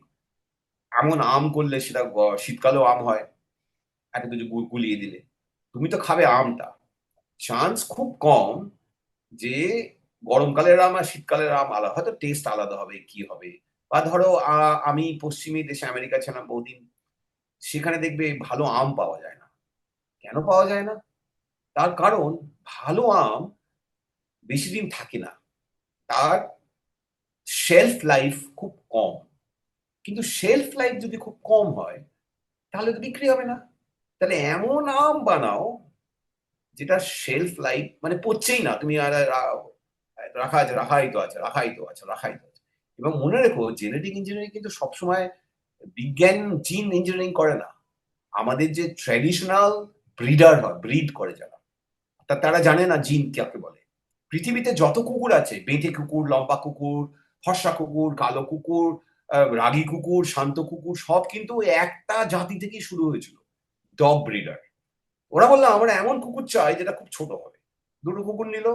এমন আম করলে সেটা শীতকালেও আম হয়, এত কিছু গুলিয়ে দিলে তুমি তো খাবে আমটা। চান্স খুব কম যে গরমকালের আম আর শীতকালের আম আলাদা, হয়তো টেস্ট আলাদা হবে, কি হবে, বা ধরো আমি পশ্চিমী দেশে আমেরিকা ছিলাম বহুদিন, সেখানে দেখবে ভালো আম পাওয়া যায় না। কেন পাওয়া যায় না? তার কারণ ভালো আম বেশি দিন থাকে না, তার শেলফ লাইফ খুব কম। কিন্তু শেলফ লাইফ যদি খুব কম হয় তাহলে তো বিক্রি হবে না। তাহলে এমন আম বানাও যেটা শেলফ লাইফ মানে পড়ছেই না, তুমি আর রাখা আছে, রাখাই তো আছে, রাখাই তো আছে, রাখাই তো আছে। এবং মনে রেখো জেনেটিক ইঞ্জিনিয়ারিং কিন্তু সবসময় বিজ্ঞান জিন ইঞ্জিনিয়ারিং করে না। আমাদের যে ট্র্যাডিশনাল ব্রিডার হয়, ব্রিড করে যারা, তারা জানে না জিন কাকে বলে। পৃথিবীতে যত কুকুর আছে, বেঁটে কুকুর, লম্বা কুকুর, ফর্সা কুকুর, কালো কুকুর, রাগী কুকুর, শান্ত কুকুর, সব কিন্তু একটা জাতি থেকেই শুরু হয়েছিল, ডগ ব্রিডার। ওরা বললো আমরা এমন কুকুর চাই যেটা খুব ছোট হবে। দুটো কুকুর নিল,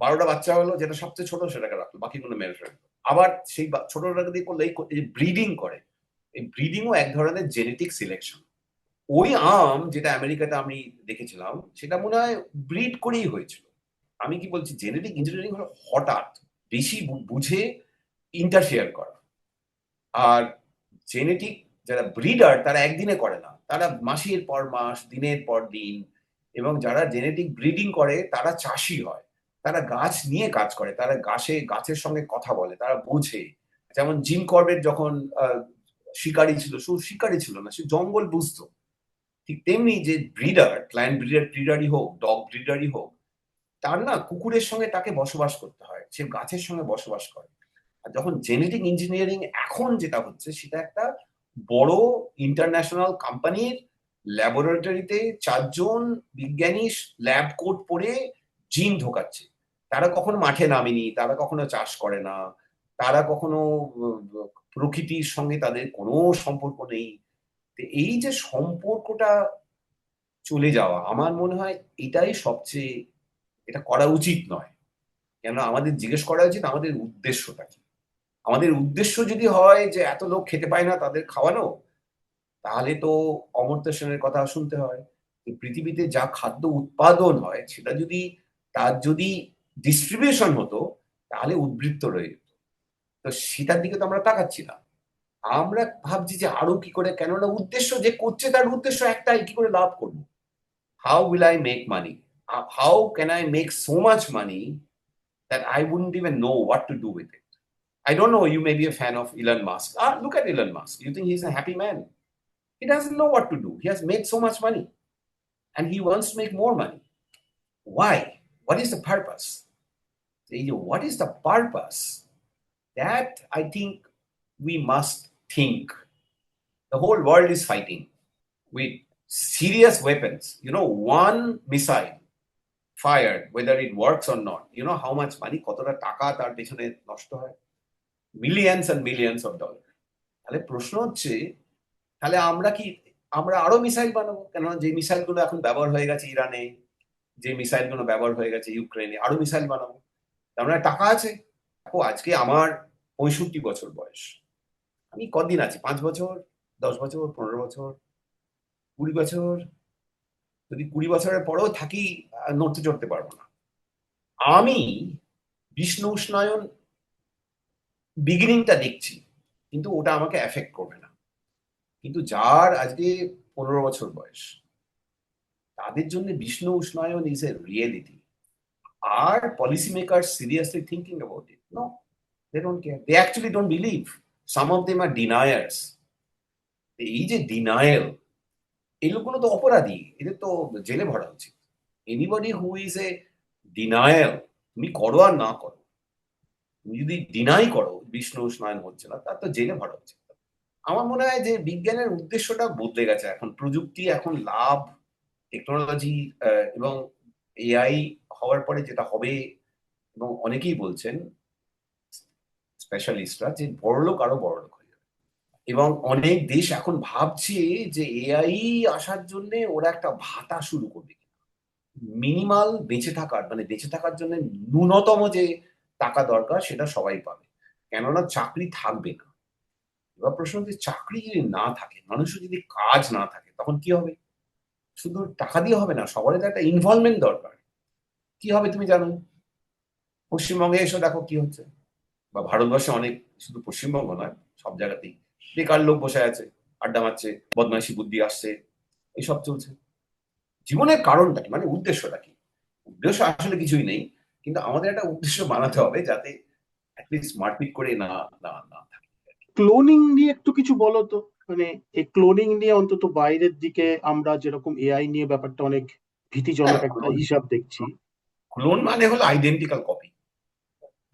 12টা বাচ্চা হলো, যেটা সবচেয়ে ছোট সেটাকে রাখলো, বাকিগুলো মেরে ফেললো। আবার সেই ছোটটাকে দিয়ে করলে এই ব্রিডিং করে, এই ব্রিডিংও এক ধরনের জেনেটিক সিলেকশন। ওই আম যেটা আমেরিকাতে আমি দেখেছিলাম সেটা মনে হয় ব্রিড করেই হয়েছিল। আমি কি বলছি, জেনেটিক ইঞ্জিনিয়ারিং হলো হঠাৎ বেশি বুঝে ইন্টারফেয়ার করা। আর জেনেটিক যারা ব্রিডার তারা একদিনে করে না, তারা মাসের পর মাস, দিনের পর দিন। এবং যারা জেনেটিক ব্রিডিং করে তারা চাষি হয়, তারা গাছ নিয়ে কাজ করে, তারা গাছের সঙ্গে কথা বলে, তারা বোঝে। যেমন জিম করবেট যখন শিকারী ছিল, শুধু শিকারী ছিল না, সে জঙ্গল বুঝতো। ঠিক তেমনি যে ব্রিডার, ক্লায়েন্ট ব্রিডারই হোক, ডগ ব্রিডারই হোক, তার না কুকুরের সঙ্গে তাকে বসবাস করতে হয়, সে গাছের সঙ্গে বসবাস করে। আর যখন জেনেটিক ইঞ্জিনিয়ারিং এখন যেটা হচ্ছে সেটা একটা বড় ইন্টারন্যাশনাল কোম্পানির ল্যাবরেটরিতে 4জন বিজ্ঞানী ল্যাব কোট পরে জিন ঢোকাচ্ছে। তারা কখনো মাঠে নামেনি, তারা কখনো চাষ করে না, তারা কখনো প্রকৃতির সঙ্গে তাদের কোনো সম্পর্ক নেই। তো এই যে সম্পর্কটা চলে যাওয়া, আমার মনে হয় এটাই সবচেয়ে, এটা করা উচিত নয়। কেন আমাদের জিজ্ঞেস করা উচিত আমাদের উদ্দেশ্যটা কি। আমাদের উদ্দেশ্য যদি হয় যে এত লোক খেতে পায় না তাদের খাওয়ানো, তাহলে তো অমর্ত্য সেনের কথা শুনতে হয়। এই পৃথিবীতে যা খাদ্য উৎপাদন হয় সেটা যদি, তার যদি ডিস্ট্রিবিউশন হতো তাহলে উদ্বৃত্ত রয়ে যেত। তো সেটার দিকে তো আমরা তাকাচ্ছি না। আমরা ভাবছি যে আরো কি করে, কেননা উদ্দেশ্য যে করছে তার উদ্দেশ্য একটাই, কি করে লাভ করবো। How will I make money? How can I make so much money that I wouldn't even know what to do with it? I don't know, you may be a fan of Elon Musk. Look at Elon Musk. You think he's a happy man? He doesn't know what to do. He has made so much money and he wants to make more money. Why? What is the purpose? What is the purpose? That I think we must think. The whole world is fighting with serious weapons. One missile fired, whether it works or not, how much money, কতটা টাকা তার পেছনে নষ্ট হয়, millions and millions of dollar. তাহলে প্রশ্ন হচ্ছে, তাহলে আমরা আরো মিসাইল বানাবো কেন? যে মিসাইল গুলো এখন ব্যবহার হয়ে গেছে ইরানে, যে মিসাইল গুলো ব্যবহার হয়ে গেছে ইউক্রেনে, আরো মিসাইল বানাবো। তার মানে টাকা আছে। দেখো আজকে আমার 65 বছর বয়স, আমি কদিন আছি, 5 বছর, 10 বছর, 15 বছর, 20 বছর। যদি 20 বছরের পরেও থাকি, নড়তে চড়তে পারবো না। আমি বিষ্ণু উষ্ণায়ন বিগিনিংটা দেখছি, কিন্তু ওটা আমাকে এফেক্ট করবে না। কিন্তু যার আজকে 15 বছর বয়স, তাদের জন্য বিষ্ণু উষ্ণায়ন ইজ এ রিয়েলিটি। আর policy maker seriously thinking about it? No, they don't care, they actually don't believe. Some of them are deniers. এই যে ডিনায়াল, এই লোকগুলো তো অপরাধী, এদের তো জেলে ভরা উচিত। Anybody who is a denial, তুমি করো আর না করো, তুমি যদি ডিনাই করো বিষ্ণু উষ্ণায়ন হচ্ছে না, তার তো জেলে ভরা উচিত। আমার মনে হয় যে বিজ্ঞানের উদ্দেশ্যটা বদলে গেছে। এখন প্রযুক্তি, এখন লাভ, টেকনোলজি, এবং এআই হওয়ার পরে যেটা হবে, এবং অনেকেই বলছেন স্পেশালিস্টরা, যে বড়লোক আরো বড়লোক হয়ে যাবে। এবং অনেক দেশ এখন ভাবছে যে এআই আসার জন্য ওরা একটা ভাতা শুরু করবে, মিনিমাল বেঁচে থাকার, মানে বেঁচে থাকার জন্য ন্যূনতম যে টাকা দরকার সেটা সবাই পাবে, কেননা চাকরি থাকবে না। এবার প্রশ্ন হচ্ছে, চাকরি যদি না থাকে, মানুষের যদি কাজ না থাকে, তখন কি হবে? শুধু টাকা দিয়ে হবে না, সবারই তো একটা ইনভলভমেন্ট দরকার। কি হবে তুমি জানো? পশ্চিমবঙ্গে এসে দেখো কি হচ্ছে, বা ভারতবর্ষে অনেক শুধু পশ্চিমবঙ্গ নয়, সব জায়গাতেই বেকার লোক বসে আছে, আড্ডা মারছে, বদমাইশি বুদ্ধি আসছে, এইসব চলছে। জীবনের কারণটা কি, মানে উদ্দেশ্যটা কি? উদ্দেশ্য আসলে কিছুই নেই, কিন্তু আমাদের একটা উদ্দেশ্য বানাতে হবে যাতে অ্যাটলিস্ট মারপিট করে না না না থাকে। ক্লোনিং নিয়ে একটু কিছু বলো তো। মানে এই ক্লোনিং নিয়ে অন্তত বাইরের দিকে আমরা যেরকম এআই নিয়ে ব্যাপারটা অনেক ভীতিজনক হ্যাঁ, একটা হিসাব দেখছি। ক্লোন মানে হলো আইডেন্টিক্যাল কপি।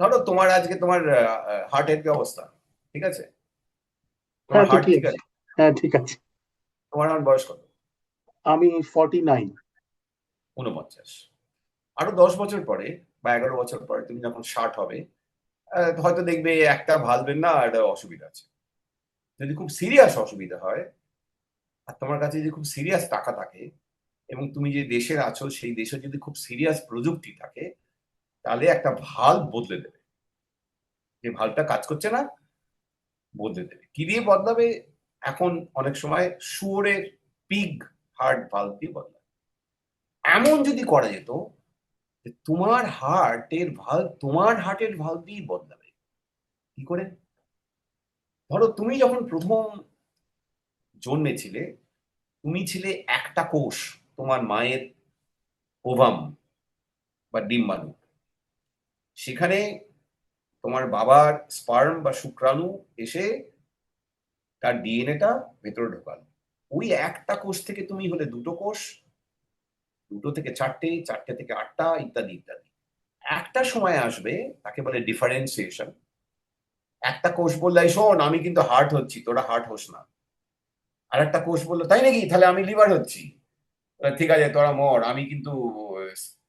ধরো তোমার আজকে তোমার হার্টের কি অবস্থা, ঠিক আছে? তোমার হ্যাঁ, হার্ট ঠিকই ঠিক আছে। আছে? হ্যাঁ, ঠিক আছে। তোমার আমার বয়স কত? আমি 49। 49। আরো 10 বছর পরে বা 11 বছর পরে তুমি যখন 60 হবে, হয়তো দেখবে একটা ভালভের না একটা অসুবিধা আছে। যদি খুব সিরিয়াস অসুবিধা হয়, আর তোমার কাছে যদি খুব সিরিয়াস টাকা থাকে, এবং তুমি যে দেশের আছো সেই দেশে যদি খুব সিরিয়াস প্রযুক্তি থাকে, তাহলে একটা ভাল্ব বদলে দেবে। যে ভাল্বটা কাজ করছে না, বদলে দেবে। কি দিয়ে বদলাবে? এখন অনেক সময় শুয়োরের পিগ হার্ট ভাল্ব দিয়ে বদলায়। এমন যদি করা যেত যে তোমার হার্টের ভাল্ব দিয়েই বদলাবে। কি করে? ধরো তুমি যখন প্রথম জন্মেছিলে, তুমি ছিলে একটা কোষ তোমার মায়ের ওভাম বা ডিম্বাণু। সেখানে তোমার বাবার স্পার্ম বা শুক্রাণু এসে তার ডিএনএটা ভেতরে ঢোকালো। ওই একটা কোষ থেকে তুমি হলে দুটো কোষ, দুটো থেকে চারটে, চারটে থেকে আটটা, ইত্যাদি ইত্যাদি। একটা সময় আসবে, তাকে বলে ডিফারেন্সিয়েশন। একটা কোষ বললে, "এই শোন, আমি কিন্তু হার্ট হচ্ছি, তোরা হার্ট হোস না।" আর একটা কোষ বললো, "তাই নাকি? তাহলে আমি লিভার হচ্ছি।" ঠিক আছে, তোরা মর, আমি কিন্তু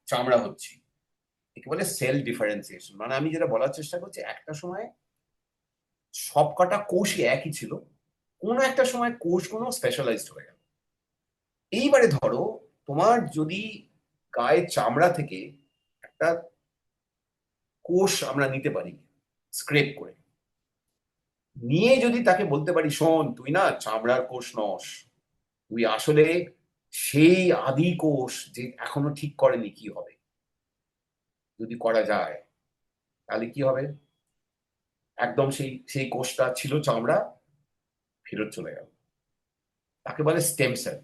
চামড়া হচ্ছি। একে বলে সেল ডিফারেন্সিয়েশন। মানে আমি যেটা বলার চেষ্টা করছি, একটা সময় সব কটা কোষই একই ছিল, কোনো একটা সময় কোষগুলো স্পেশালাইজড হয়ে গেল। এইবারে ধরো তোমার যদি গায়ের চামড়া থেকে একটা কোষ আমরা নিতে পারি স্ক্রেপ করে, নিয়ে যদি তাকে বলতে পারি, "শোন, তুই না চামড়ার কোষ নস, তুই আসলে সেই আদি কোষ যে এখনো ঠিক করেনি কি হবে।" যদি করা যায়, তাহলে কি হবে? একদম সেই সেই কোষটা ছিল চামড়া, ফেরত চলে গেল। তাকে বলে স্টেম সেল।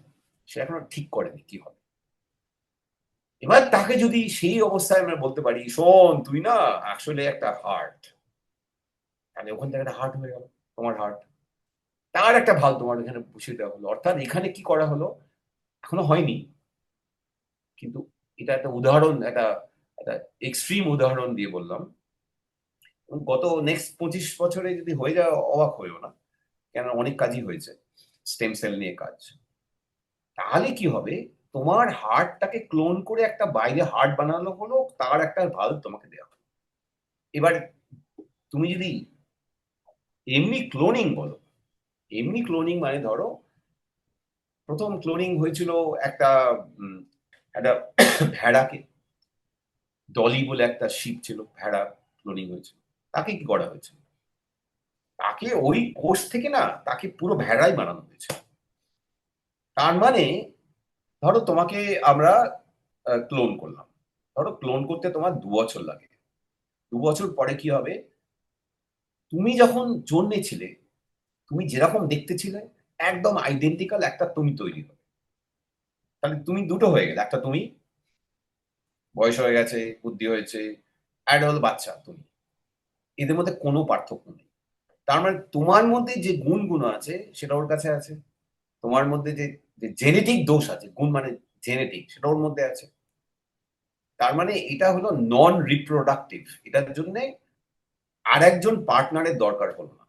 সে এখনো ঠিক করেনি কি হবে। এবার তাকে যদি সেই অবস্থায় আমরা বলতে পারি, "শোন, তুই না আসলে একটা হার্ট", তাহলে ওখান থেকে একটা হার্ট হয়ে গেল, তোমার হার্ট। তার একটা ভাল তোমার এখানে বসিয়ে দেওয়া হলো। অর্থাৎ এখানে কি করা হলো? এখনো হয়নি, কিন্তু এটা একটা উদাহরণ, একটা একটা এক্সট্রিম উদাহরণ দিয়ে বললাম। এবং গত নেক্সট 25 বছরে যদি হয়ে যায়, অবাক হইও না, কেন অনেক কাজই হয়েছে স্টেম সেল নিয়ে কাজ। তাহলে কি হবে? তোমার হার্টটাকে ক্লোন করে একটা বাইরে হার্ট বানানো হলো, তার একটা ভাল্ব তোমাকে দেওয়া হলো। এবার তুমি যদি এমনি ক্লোনিং বলো, এমনি ক্লোনিং মানে ধরো প্রথম ক্লোনিং হয়েছিল একটা উম, একটা ভেড়াকে। ডলি বলে একটা শিপ ছিল, ভেড়া ক্লোনিং হয়েছিল। তাকে কি করা হয়েছিল? তাকে ওই কোষ থেকে না, তাকে পুরো ভেড়াই বানানো হয়েছে। তার মানে ধরো তোমাকে আমরা ক্লোন করলাম। ধরো ক্লোন করতে তোমার 2 বছর লাগে। 2 বছর পরে কি হবে? তুমি যখন জন্মেছিলে, তুমি যেরকম দেখতে ছিলে, একদম আইডেন্টিক্যাল একটা তুমি তৈরি হবে। তাহলে তুমি দুটো হয়ে গেলে, একটা তুমি বয়স হয়ে গেছে, বুদ্ধি হয়েছে, আর একটা হলো বাচ্চা তুমি। এদের মধ্যে কোনো পার্থক্য নেই। তার মানে তোমার মধ্যে যে গুণগুলো আছে সেটা ওর কাছে আছে। তোমার মধ্যে যে যে জেনেটিক দোষ আছে, গুণ মানে জেনেটিক, সেটা ওর মধ্যে আছে। তার মানে এটা হলো নন রিপ্রোডাক্টিভ। এটার জন্য আরেকজন পার্টনারের দরকার হলো না।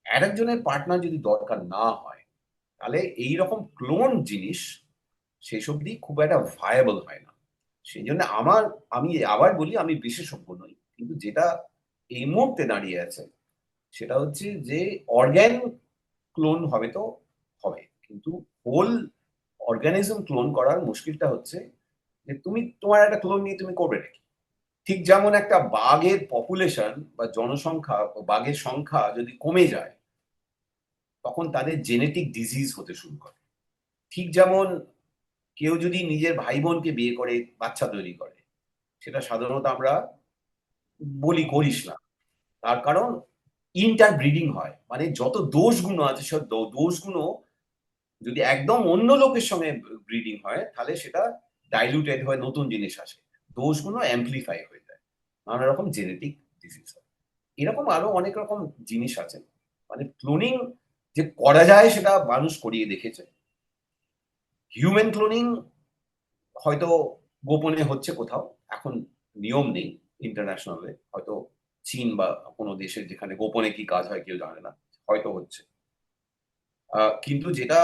আরেকজনের পার্টনার যদি দরকার না হয়, তাহলে এইরকম ক্লোন জিনিস সেসব দিয়ে খুব একটা ভায়াবল হয় না। সেই জন্য আমি আবার বলি, আমি বিশেষজ্ঞ নই, কিন্তু যেটা এই মুহূর্তে দাঁড়িয়ে আছে সেটা হচ্ছে যে অর্গ্যান ক্লোন হবে তো হবে, কিন্তু হোল অর্গানিজম ক্লোন করার মুশকিলটা হচ্ছে যে তুমি তোমার একটা ক্লোন নিয়ে তুমি করবে নাকি? ঠিক যেমন একটা বাঘের পপুলেশন বা জনসংখ্যা, বাঘের সংখ্যা যদি কমে যায়, তখন তাদের জেনেটিক ডিজিজ হতে শুরু করে। ঠিক যেমন কেউ যদি নিজের ভাই বোনকে বিয়ে করে বাচ্চা তৈরি করে, সেটা সাধারণত আমরা বলি করিস না। তার কারণ ইন্টারব্রিডিং হয়, মানে যত দোষগুলো আছে সব দোষগুলো যদি একদম অন্য লোকের সঙ্গে ব্রিডিং হয় তাহলে সেটা ডাইলুটেড হয়ে নতুন জিনিস আসে, দোষগুলো অ্যাম্পলিফাই হয়ে যায়, নানা রকম জেনেটিক ডিজিজ হয়। এরকম আরো অনেক রকম জিনিস আছে, মানে ক্লোনিং যে করা যায় সেটা মানুষ করিয়ে দেখেছে। হিউম্যান ক্লোনিং হয়তো গোপনে হচ্ছে কোথাও, এখন নিয়ম নেই ইন্টারন্যাশনালে, হয়তো চীন বা কোনো দেশের যেখানে গোপনে কি কাজ হয় কেউ জানে না, হয়তো হচ্ছে। কিন্তু যেটা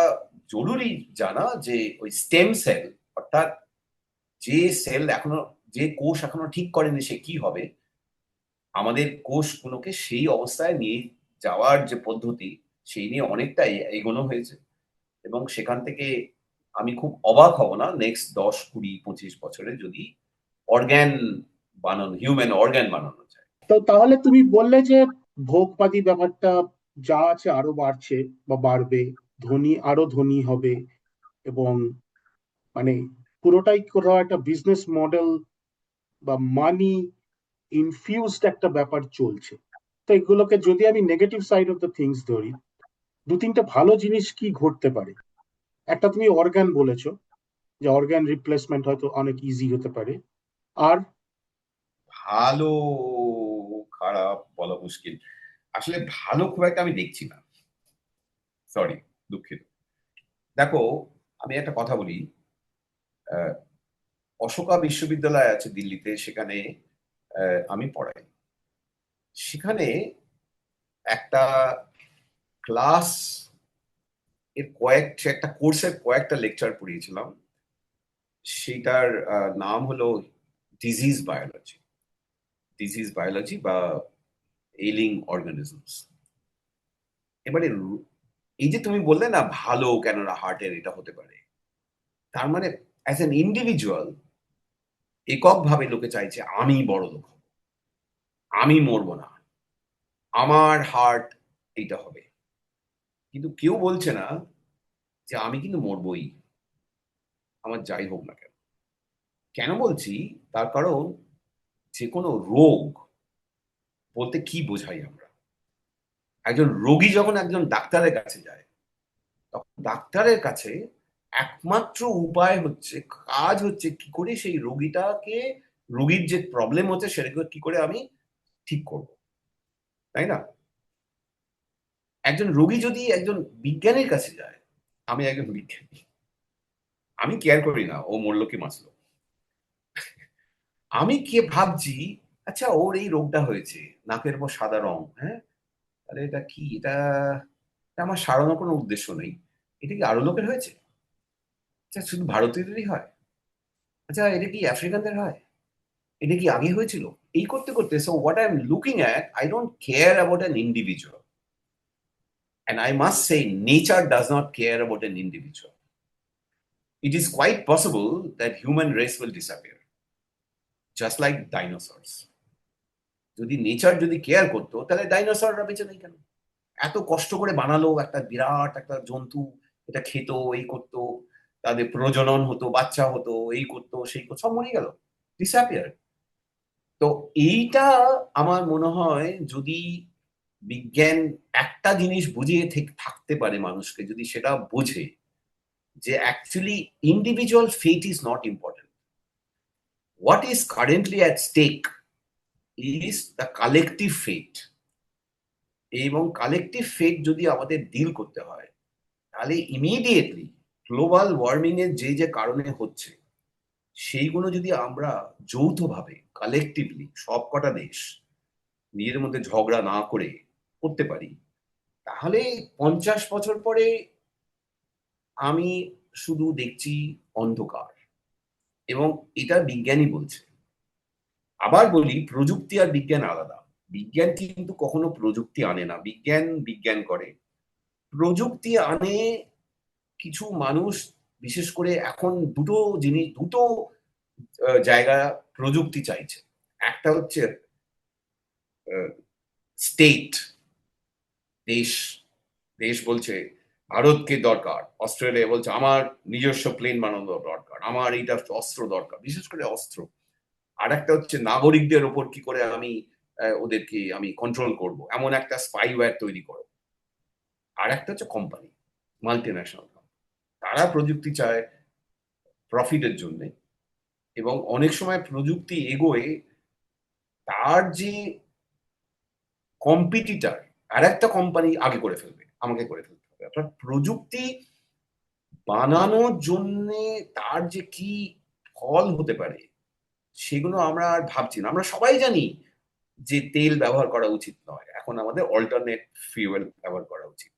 জরুরি জানা যে ওই স্টেম সেল, অর্থাৎ যে সেল এখনো, যে কোষ এখনো ঠিক করেনি সে কি হবে, আমাদের কোষগুলোকে সেই অবস্থায় নিয়ে যাওয়ার যে পদ্ধতি সেই নিয়ে অনেকটাই এগোনো হয়েছে। এবং সেখান থেকে আমি খুব অবাক হব না নেক্সট 10, 20, 25 বছরে যদি অর্গ্যান বানানো, হিউম্যান অর্গ্যান বানানো যায়। তো তাহলে তুমি বললে যে ভোগবাদী ব্যাপারটা যা আছে আরো বাড়ছে বা বাড়বে, ধনী আরো ধনী হবে, এবং মানে পুরোটাই কোথাও একটা বিজনেস মডেল বা মানি ইনফিউজড একটা ব্যাপার চলছে। তো এগুলোকে যদি আমি negative side of the things ধরি, দু তিনটা ভালো জিনিস কি ঘটতে পারে। একটা তুমি অর্গান বলেছো, যে অর্গান রিপ্লেসমেন্ট হয়তো অনেক ইজি হতে পারে। আর ভালো খারাপ বলা মুশকিল, আসলে ভালো খুব একটা আমি দেখছি না, সরি, দুঃখিত। দেখো, আমি একটা কথা বলি, আহ, অশোকা বিশ্ববিদ্যালয় আছে দিল্লিতে, সেখানে আমি পড়াই। সেখানে একটা ক্লাস এর একটা কোর্সের কয়েকটা লেকচার পড়িয়েছিলাম। সেটার নাম হলো ডিজিজ বায়োলজি, বা এলিং অর্গানিজমস। এবারে এই যে তুমি বললে না ভালো কেন না হার্টের এটা হতে পারে, তার মানে অ্যাজ এন ইন্ডিভিজুয়াল এককভাবে লোকে চাইছে আমি বড় লোক হব, আমি মরবো না, আমার হার্ট এইটা হবে। কিন্তু কেউ বলছে না যে আমি কিন্তু মরবই, আমার যাই হোক না কেন। কেন বলছি, তার কারণ যে কোনো রোগ বলতে কি বোঝাই আমরা? একজন রোগী যখন একজন ডাক্তারের কাছে যায়, তখন ডাক্তারের কাছে একমাত্র উপায় হচ্ছে, কাজ হচ্ছে কি করে সেই রোগীটাকে, রোগীর যে প্রবলেম হচ্ছে সেটাকে কি করে আমি ঠিক করব, তাই না? একজন রোগী যদি একজন বিজ্ঞানীর কাছে যায়, আমি একজন বিজ্ঞানী, আমি কেয়ার করি না ও মরলো কি বাঁচলো, আমি কে ভাবছি আচ্ছা ওর এই রোগটা হয়েছে, নাকের উপর সাদা রং, হ্যাঁ, তাহলে এটা কি, এটা আমার সারানোর কোনো উদ্দেশ্য নেই, এটা কি আরো লোকের হয়েছে, আচ্ছা শুধু ভারতীয়দেরই হয়, আচ্ছা এটা কি আফ্রিকানদের হয়, এটা কি আগে হয়েছিল, এই করতে করতে so what I am looking at, I don't care about an individual, and I must say nature does not care about an individual. It is quite possible that human race will disappear just like dinosaurs. যদি nature যদি care করতো তাহলে ডাইনোসররা বেঁচে নেই কেন? এত কষ্ট করে বানালো একটা বিরাট একটা জন্তু, এটা খেত, এই করতো, তাদের প্রজনন হতো, বাচ্চা হতো, এই করতো সেই করতো, সব মরে গেল, ডিসঅ্যাপিয়ার। তো এইটা আমার মনে হয় যদি বিজ্ঞান একটা জিনিস বুঝিয়ে থাকতে পারে মানুষকে, যদি সেটা বোঝে যে actually individual fate is not important, what is currently at stake is the collective fate. এবং কালেকটিভ ফেট যদি আমাদের ডিল করতে হয়, তাহলে ইমিডিয়েটলি গ্লোবাল ওয়ার্মিং এর যে যে কারণে হচ্ছে সেইগুলো যদি আমরা যৌথভাবে কালেকটিভলি সব কটা দেশ নিজের মধ্যে ঝগড়া না করে করতে পারি, তাহলে 50 বছর পরে আমি শুধু দেখছি অন্ধকার। এবং এটা বিজ্ঞানী বলছে। আবার বলি, প্রযুক্তি আর বিজ্ঞান আলাদা। বিজ্ঞান কিন্তু কখনো প্রযুক্তি আনে না, বিজ্ঞান বিজ্ঞান করে। প্রযুক্তি আনে কিছু মানুষ, বিশেষ করে এখন দুটো জিনিস, দুটো জায়গা প্রযুক্তি চাইছে। একটা হচ্ছে স্টেট, দেশ, দেশ বলছে ভারতকে দরকার, অস্ট্রেলিয়া বলছে আমার নিজস্ব প্লেন বানানো দরকার, আমার এইটা অস্ত্র দরকার, বিশেষ করে অস্ত্র। আর একটা হচ্ছে নাগরিকদের ওপর কি করে আমি ওদেরকে আমি কন্ট্রোল করব, এমন একটা স্পাইওয়্যার তৈরি করো। আর একটা হচ্ছে কোম্পানি, মাল্টিন্যাশনাল কোম্পানি, তারা প্রযুক্তি চায় প্রফিটের জন্য, এবং অনেক সময় প্রযুক্তি এগোয় তার যে কম্পিটিটর আর একটা কোম্পানি আগে করে ফেলবে, আমাকে করে ফেলতে হবে। অর্থাৎ প্রযুক্তি বানানোর জন্য তার যে কি ফল হতে পারে সেগুলো আমরা আর ভাবছি না। আমরা সবাই জানি যে তেল ব্যবহার করা উচিত নয়, এখন আমাদের অল্টারনেট ফিউয়েল ব্যবহার করা উচিত,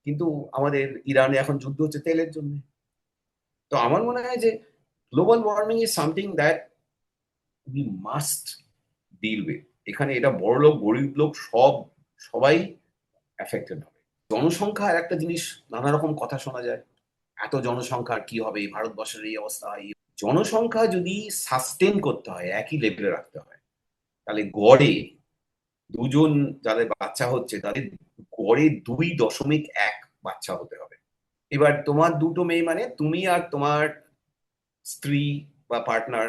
কিন্তু আমাদের ইরানে এখন যুদ্ধ হচ্ছে তেলের জন্য। তো আমার মনে হয় যে global warming is something that we must deal with. এখানে এটা বড় লোক গরিব লোক সবাই এফেক্টেড হবে। জনসংখ্যা আর একটা জিনিস, নানা রকম কথা শোনা যায়, এত জনসংখ্যার কি হবে, ভারতবর্ষের এই অবস্থা। জনসংখ্যা যদি সাস্টেন করতে হয়, একই লেভেলে রাখতে হয়, তাহলে গড়ে দুজন যাদের বাচ্চা হচ্ছে তাদের গড়ে 2.1 বাচ্চা হতে হবে। এবার তোমার দুটো মেয়ে মানে তুমি আর তোমার স্ত্রী বা পার্টনার,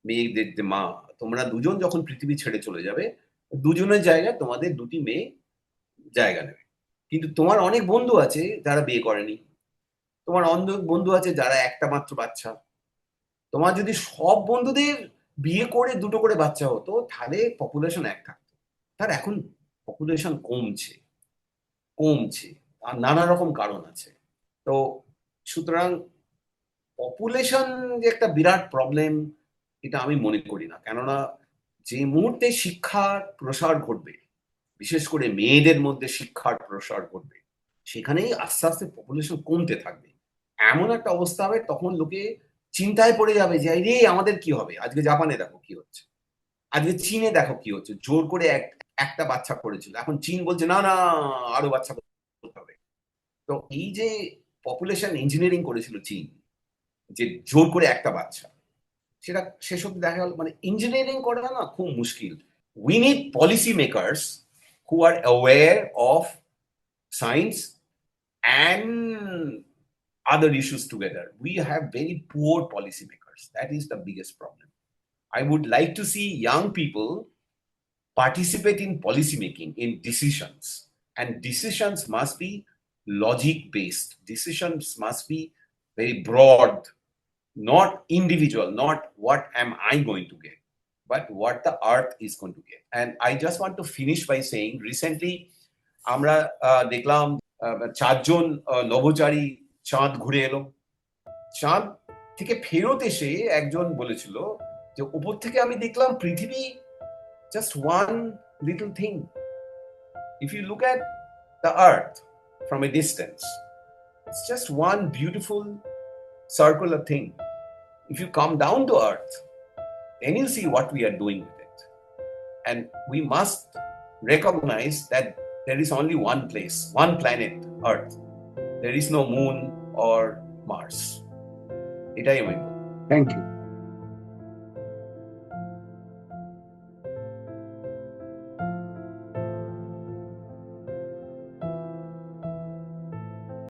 মেয়েদের যে মা, তোমরা দুজন যখন পৃথিবী ছেড়ে চলে যাবে, দুজনের জায়গায় তোমাদের দুটি মেয়ে জায়গা নেবে। কিন্তু তোমার অনেক বন্ধু আছে যারা বিয়ে করেনি, তোমার অনেক বন্ধু আছে যারা একটা মাত্র বাচ্চা। তোমার যদি সব বন্ধুদের বিয়ে করে দুটো করে বাচ্চা হতো, তাহলে পপুলেশন এক থাকতো। তার এখন পপুলেশন কমছে কমছে, আর নানা রকম কারণ আছে। তো সুতরাং পপুলেশন যে একটা বিরাট প্রবলেম, এটা আমি মনে করি না। কেননা যে মুহূর্তে শিক্ষার প্রসার ঘটবে, বিশেষ করে মেয়েদের মধ্যে শিক্ষার প্রসার ঘটবে, সেখানেই আস্তে আস্তে পপুলেশন কমতে থাকবে। এমন একটা অবস্থা হবে তখন লোকে চিন্তায় পড়ে যাবে যে রে আমাদের কি হবে। আজকে জাপানে দেখো কি হচ্ছে, আজকে চীনে দেখো কি হচ্ছে, জোর করে একটা বাচ্চা করেছিল, এখন চীন বলছে না না আরো বাচ্চা করতে হবে। তো এই যে পপুলেশন ইঞ্জিনিয়ারিং করেছিল চীন, যে জোর করে একটা বাচ্চা, সেটা শেষ অব্দি দেখা গেল মানে ইঞ্জিনিয়ারিং করাটা না খুব মুশকিল। We need policy makers who are aware of science and other issues together. We have very poor policy makers. That is the biggest problem. I would like to see young people participate in policy making, in decisions, and decisions must be logic based. Decisions must be very broad, not individual, not what am I going to get, but what the earth is going to get. And I just want to finish by saying recently আমরা দেখলাম 4 জন নভোচারী চাঁদ ঘুরে এলো। চাঁদ থেকে ফেরত এসে একজন বলেছিল যে উপর থেকে আমি দেখলাম পৃথিবী just one little thing. If you look at the earth from a distance, it's just one beautiful circular thing. If you come down to earth, then you'll see what we are doing with it. And we must recognize that there is only one place, one planet, Earth. There is no moon or Mars. এটাই আমি বলবো। Thank you.